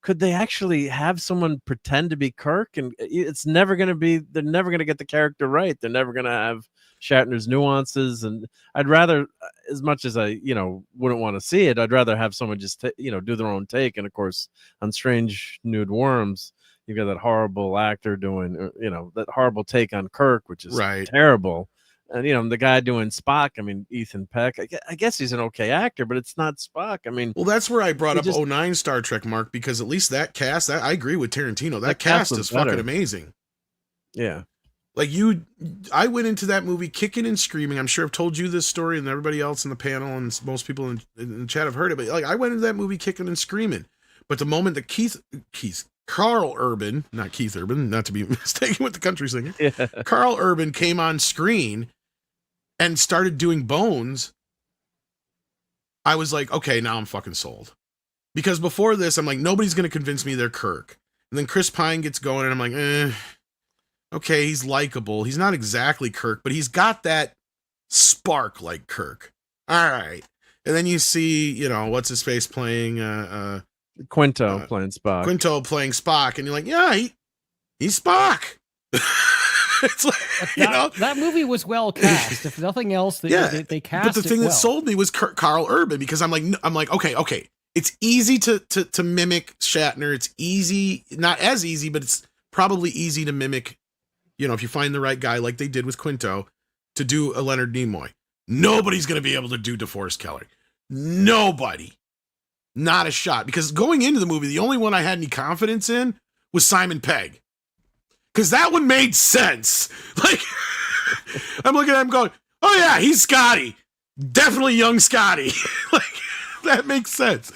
could they actually have someone pretend to be Kirk? And it's never going to be. They're never going to get the character right. They're never going to have Shatner's nuances. And I'd rather, as much as I, you know, wouldn't want to see it, I'd rather have someone just you know, do their own take. And of course, on Strange Nude Worms, you got that horrible actor doing, you know, that horrible take on Kirk, which is terrible. And, you know, the guy doing Spock, I mean, Ethan Peck, I guess he's an okay actor, but it's not Spock. I mean, well, that's where I brought up 09 Star Trek, Mark, because at least that cast, I agree with Tarantino. That cast is fucking amazing. Yeah. Like, I went into that movie kicking and screaming. I'm sure I've told you this story, and everybody else in the panel and most people in the chat have heard it, but like, I went into that movie kicking and screaming. But the moment that Carl Urban, not Keith Urban, not to be mistaken with the country singer, Carl Urban came on screen and started doing Bones, I was like, okay, now I'm fucking sold. Because before this, I'm like, nobody's going to convince me they're Kirk. And then Chris Pine gets going, and I'm like, okay, he's likable. He's not exactly Kirk, but he's got that spark like Kirk. All right. And then you see, you know, what's his face playing Quinto playing Spock. Quinto playing Spock, and you're like, yeah, he's Spock. It's like, you know, that movie was well cast. If nothing else, they cast. But the thing that sold me was Carl Urban, because I'm like, okay, it's easy to mimic Shatner. It's easy, not as easy, but it's probably easy to mimic. You know, if you find the right guy, like they did with Quinto, to do a Leonard Nimoy. Nobody's gonna be able to do DeForest Kelley. Nobody. Not a shot. Because going into the movie, the only one I had any confidence in was Simon Pegg. Because that one made sense. Like, I'm looking at him going, oh yeah, he's Scotty. Definitely young Scotty. Like, that makes sense.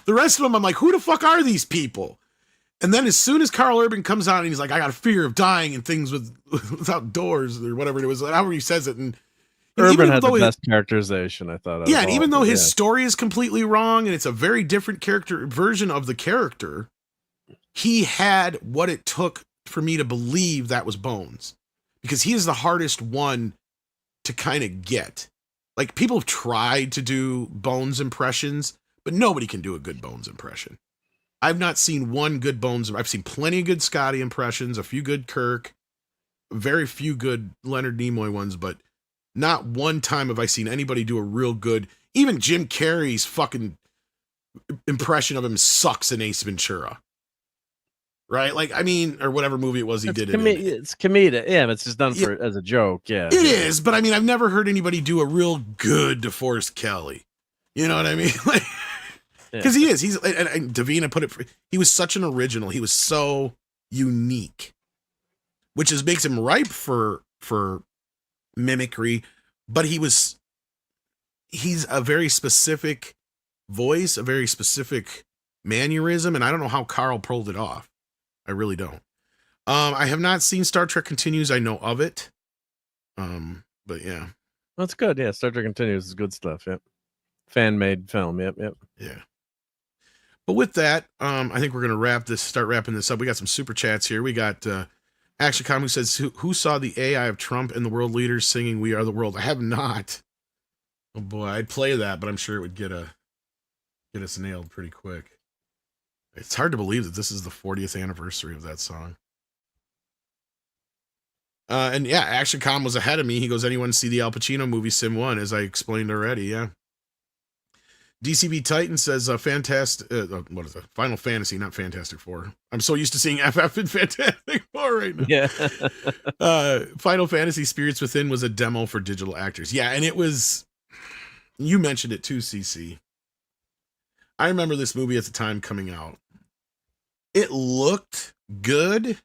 The rest of them, I'm like, who the fuck are these people? And then as soon as Carl Urban comes out and he's like, I got a fear of dying and things without doors or whatever it was, however he says it, and Urban had the best characterization, I thought. Yeah, and even though his story is completely wrong and it's a very different version of the character, he had what it took for me to believe that was Bones, because he is the hardest one to kind of get. Like, people have tried to do Bones impressions, but nobody can do a good Bones impression. I've not seen one good Bones. I've seen plenty of good Scotty impressions, a few good Kirk, very few good Leonard Nimoy ones, but not one time have I seen anybody do a real good. Even Jim Carrey's fucking impression of him sucks in Ace Ventura. Right? Like, I mean, or whatever movie it was he did. It's comedic. Yeah, it's just done as a joke. Yeah. It is, but I mean, I've never heard anybody do a real good DeForest Kelly. You know what I mean? Like, because he is. He's, and Davina put it, he was such an original. He was so unique, which makes him ripe for mimicry, but he's a very specific voice, a very specific mannerism, and I don't know how Carl pulled it off. I really don't. I have not seen Star Trek Continues. I know of it. But yeah. That's good. Yeah, Star Trek Continues is good stuff. Yep. Fan-made film. Yep. Yeah. But with that, I think we're gonna start wrapping this up. We got some super chats here. We got ActionCom, who says, who saw the AI of Trump and the world leaders singing "We Are the World"? I have not. Oh boy, I'd play that, but I'm sure it would get us nailed pretty quick. It's hard to believe that this is the 40th anniversary of that song. And yeah, ActionCom was ahead of me. He goes, anyone see the Al Pacino movie Sim 1? As I explained already, yeah. DCB Titan says, fantastic, what is it? Final Fantasy, not Fantastic Four. I'm so used to seeing FF in Fantastic Four right now. Yeah. Final Fantasy Spirits Within was a demo for digital actors. Yeah, and it was, you mentioned it too, CC. I remember this movie at the time coming out. It looked good.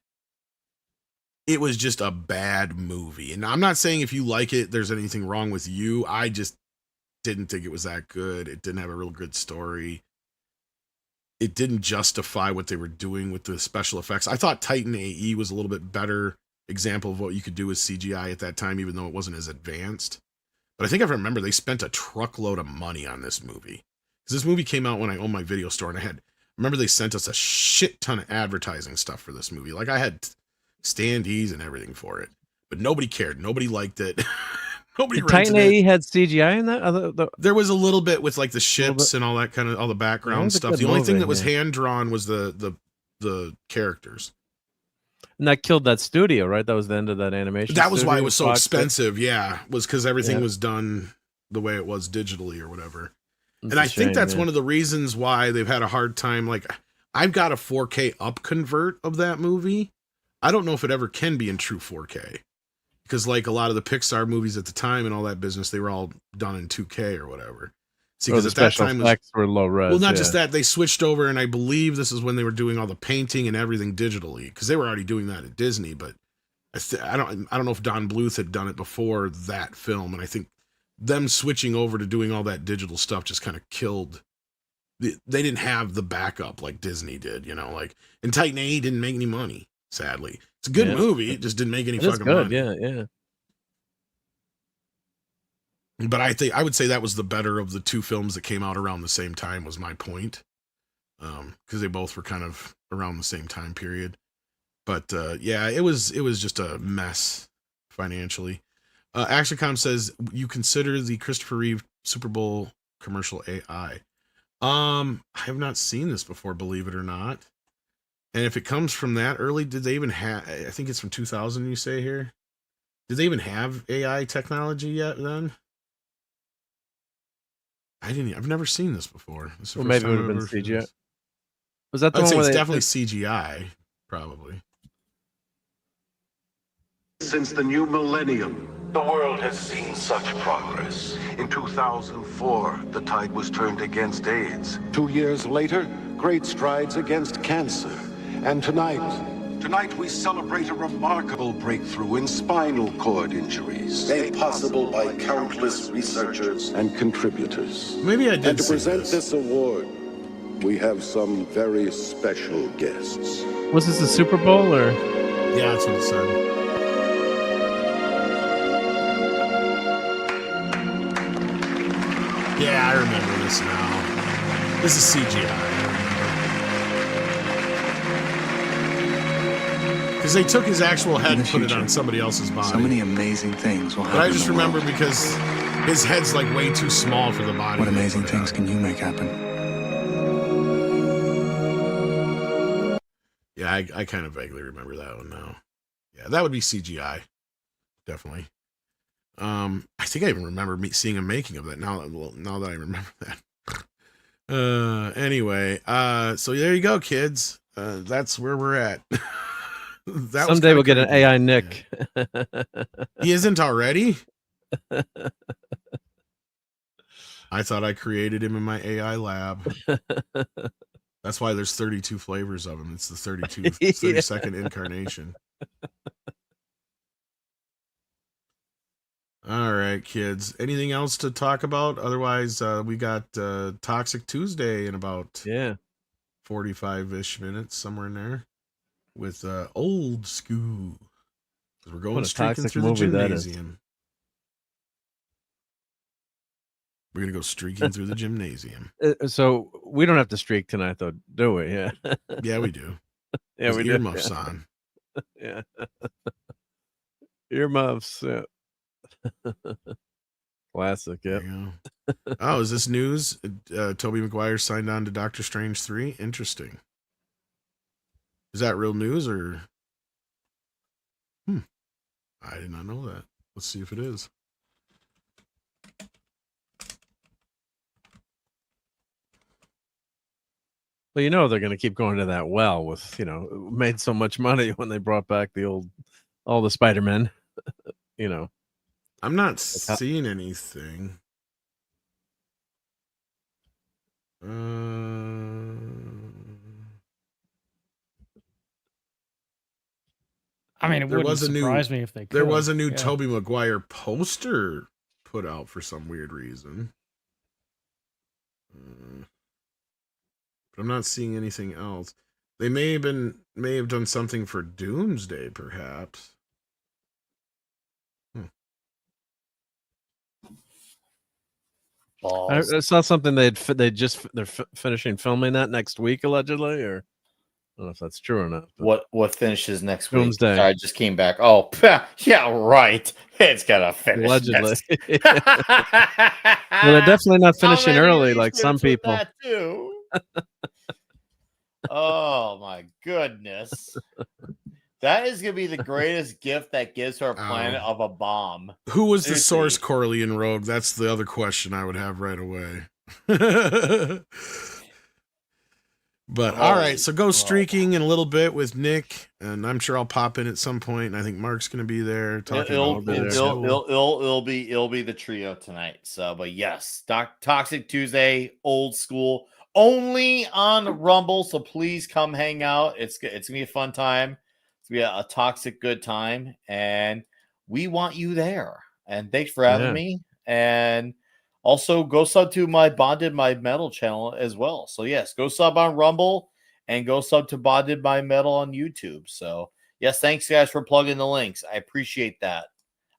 It was just a bad movie. And I'm not saying if you like it, there's anything wrong with you. I just didn't think it was that good. It didn't have a real good story. It didn't justify what they were doing with the special effects. I thought Titan AE was a little bit better example of what you could do with CGI at that time, even though it wasn't as advanced. But I think I remember they spent a truckload of money on this movie. Because this movie came out when I owned my video store, and remember they sent us a shit ton of advertising stuff for this movie. Like, I had standees and everything for it, but nobody cared. Nobody liked it. Nobody rented Titan AE had CGI in that? There was a little bit with like the ships and all that kind of, all the background stuff. The only thing that was hand drawn was the characters. And that killed that studio, right? That was the end of that animation. That was why it was so expensive. Yeah, was because everything was done the way it was digitally or whatever. And I think that's one of the reasons why they've had a hard time. Like, I've got a 4K up convert of that movie. I don't know if it ever can be in true 4K, because like a lot of the Pixar movies at the time and all that business, they were all done in 2K or whatever. See, because at that time effects were low res. Well, not just that, they switched over, and I believe this is when they were doing all the painting and everything digitally, because they were already doing that at Disney. But I don't know if Don Bluth had done it before that film, and I think them switching over to doing all that digital stuff just kind of killed. They didn't have the backup like Disney did, you know. Like, and Titan AE didn't make any money. Sadly, it's a good movie. It just didn't make any fucking money. Yeah. But I would say that was the better of the two films that came out around the same time, was my point. Because they both were kind of around the same time period. But yeah, it was just a mess financially. ActionCom says, you consider the Christopher Reeve Super Bowl commercial AI. I have not seen this before, believe it or not. And if it comes from that early, did they even have, I think it's from 2000, you say here? Did they even have AI technology yet then? I've never seen this before. This well, maybe it would have been CGI. Was that the I'd one say where it's definitely CGI, probably. Since the new millennium, the world has seen such progress. In 2004, the tide was turned against AIDS. 2 years later, great strides against cancer. And tonight we celebrate a remarkable breakthrough in spinal cord injuries, made possible by countless researchers and contributors. Maybe I did. And to present this award, we have some very special guests. Was this the Super Bowl or? Yeah, that's what it said. Yeah, I remember this now. This is CGI. Because they took his actual head and put it on somebody else's body. So many amazing things will happen. But I just remember because his head's like way too small for the body. What amazing things can you make happen? Yeah, I kind of vaguely remember that one now. Yeah, that would be CGI. Definitely. I think I even remember seeing a making of that now that I remember that. Anyway, so there you go, kids. That's where we're at. Someday we'll get an AI Nick. He isn't already? I thought I created him in my AI lab. That's why there's 32 flavors of him. It's the 32nd incarnation. All right, kids. Anything else to talk about? Otherwise, we got Toxic Tuesday in about 45-ish minutes, somewhere in there, with Old School. We're going streaking through the gymnasium. We're going to go streaking through the gymnasium. So we don't have to streak tonight, though, do we? Yeah. Yeah, we do. Yeah, we do. Earmuffs on. Yeah. Earmuffs. Yeah. Classic. Yeah. Oh, is this news? Tobey Maguire signed on to Doctor Strange 3. Interesting. Is that real news or? I did not know that. Let's see if it is. Well, you know they're going to keep going to that well with, made so much money when they brought back all the Spider-Men, I'm not seeing anything. I mean, it wouldn't surprise me if they could. There was a new Tobey Maguire poster put out for some weird reason. But I'm not seeing anything else. They may have done something for Doomsday, perhaps. I saw something they're finishing filming that next week allegedly, or I don't know if that's true or not. What finishes next week? Doomsday. Sorry, I just came back. Oh, yeah, right. It's gonna finish allegedly. Well, they're definitely not finishing early like some people. That too. Oh my goodness. That is going to be the greatest gift that gives to our planet of a bomb. Who was the source, Corley and Rogue? That's the other question I would have right away. But all right, so go streaking in a little bit with Nick, and I'm sure I'll pop in at some point. And I think Mark's going to be there talking it'll be the trio tonight. So, but yes, Toxic Tuesday, Old School, only on Rumble. So please come hang out. It's gonna be a fun time. It's gonna be a toxic good time, and we want you there. And thanks for having me. And also go sub to my Bonded My Metal channel as well. So yes, go sub on Rumble and go sub to Bonded My Metal on YouTube. So yes, thanks guys for plugging the links. I appreciate that.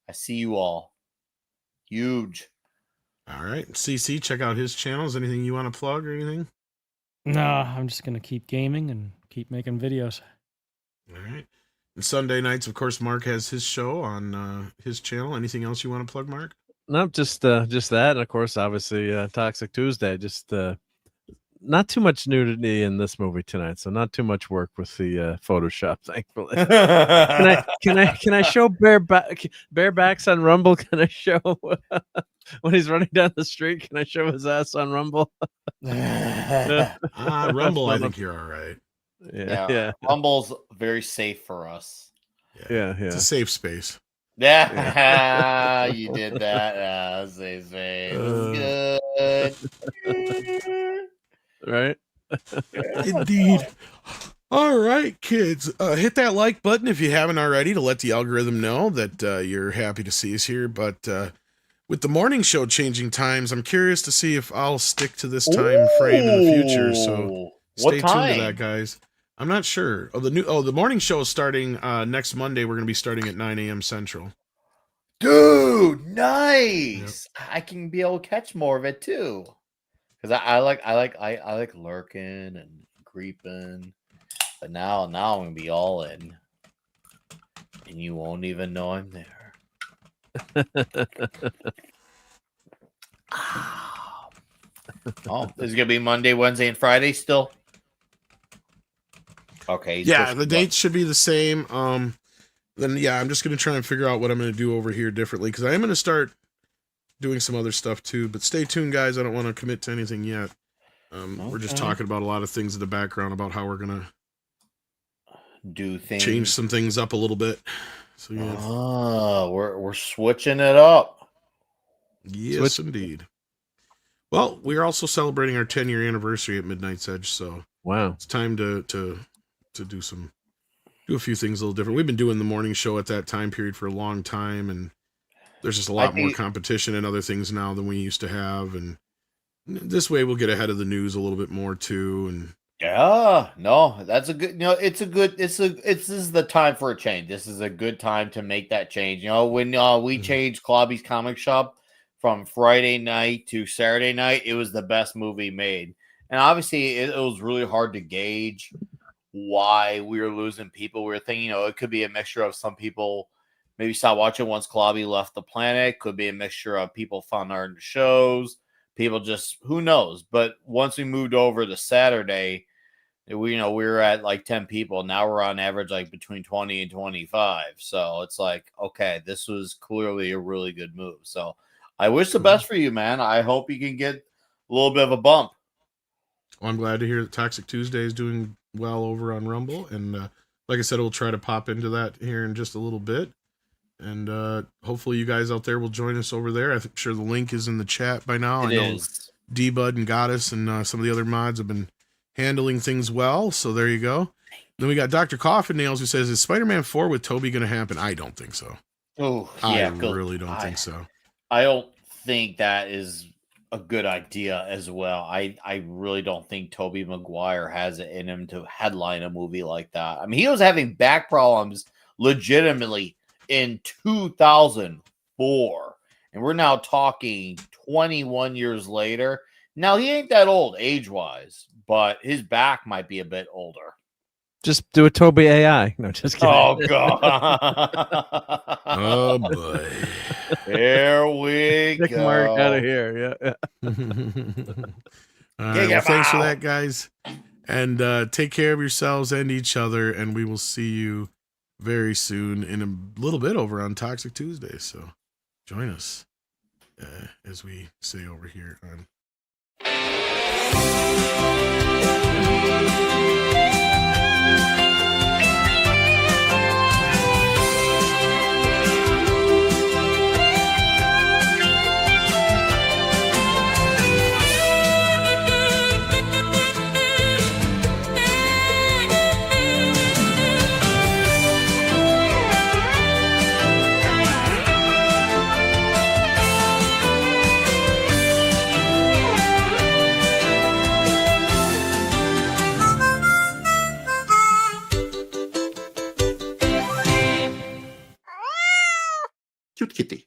I see you all. Huge. All right. CC, check out his channels. Anything you want to plug or anything? No, I'm just going to keep gaming and keep making videos. All right. And Sunday nights, of course, Mark has his show on his channel. Anything else you want to plug, Mark? No, just that. And of course, obviously, Toxic Tuesday. Just not too much nudity in this movie tonight. So not too much work with the Photoshop, thankfully. Can I show barebacks on Rumble? Can I show when he's running down the street? Can I show his ass on Rumble? Rumble, I think you're all right. Yeah. Rumble's very safe for us. Yeah. It's a safe space. Yeah, you did that. Safe space. Good. Right? Indeed. All right, kids. Hit that like button if you haven't already to let the algorithm know that you're happy to see us here. But with the morning show changing times, I'm curious to see if I'll stick to this time frame in the future. So stay tuned to that, guys. I'm not sure. The morning show is starting next Monday. We're going to be starting at 9 a.m. Central. Dude, nice. I can be able to catch more of it too. Because I like lurking and creeping. But now I'm gonna be all in. And you won't even know I'm there. Oh, is it gonna be Monday, Wednesday, and Friday still? Okay. Yeah, the dates should be the same. Then yeah, I'm just gonna try and figure out what I'm gonna do over here differently because I am gonna start doing some other stuff too. But stay tuned, guys. I don't want to commit to anything yet. We're just talking about a lot of things in the background about how we're gonna do things, change some things up a little bit. So yeah. Oh, we're switching it up. Yes, indeed. Well, we are also celebrating our 10-year anniversary at Midnight's Edge, so wow, it's time to do a few things a little different. We've been doing the morning show at that time period for a long time, and there's just a lot more competition and other things now than we used to have, and this way we'll get ahead of the news a little bit more too. And yeah, no, that's a good. This is the time for a change. This is a good time to make that change. When we changed Klobby's Comic Shop from Friday night to Saturday night, it was the best movie made. And obviously, it was really hard to gauge why we were losing people. We were thinking, it could be a mixture of some people maybe stopped watching once Klobby left the planet. Could be a mixture of people found our shows. People just, who knows? But once we moved over to Saturday, we were at like 10 people. Now we're on average like between 20 and 25. So it's like, okay, this was clearly a really good move. So I wish the best for you, man. I hope you can get a little bit of a bump. Well, I'm glad to hear that Toxic Tuesday is doing well over on Rumble. And like I said, we'll try to pop into that here in just a little bit. And hopefully you guys out there will join us over there. I'm sure the link is in the chat by now. I know D-Bud and Goddess and some of the other mods have been handling things well. So there you go. Then we got Dr. Coffin Nails who says, is Spider-Man 4 with Toby going to happen? I don't think so. Oh, yeah. I really don't think so. I don't think that is a good idea as well. I really don't think Tobey Maguire has it in him to headline a movie like that. I mean, he was having back problems legitimately in 2004, and we're now talking 21 years later. Now, he ain't that old age-wise, but his back might be a bit older. Just do a Toby AI. No, just kidding. Oh, God. Oh, boy. Here we Nick go. Mark out of here. Yeah. All right, well, thanks for that, guys. And take care of yourselves and each other. And we will see you very soon in a little bit over on Toxic Tuesday. So join us as we say over here on. Cute kitty.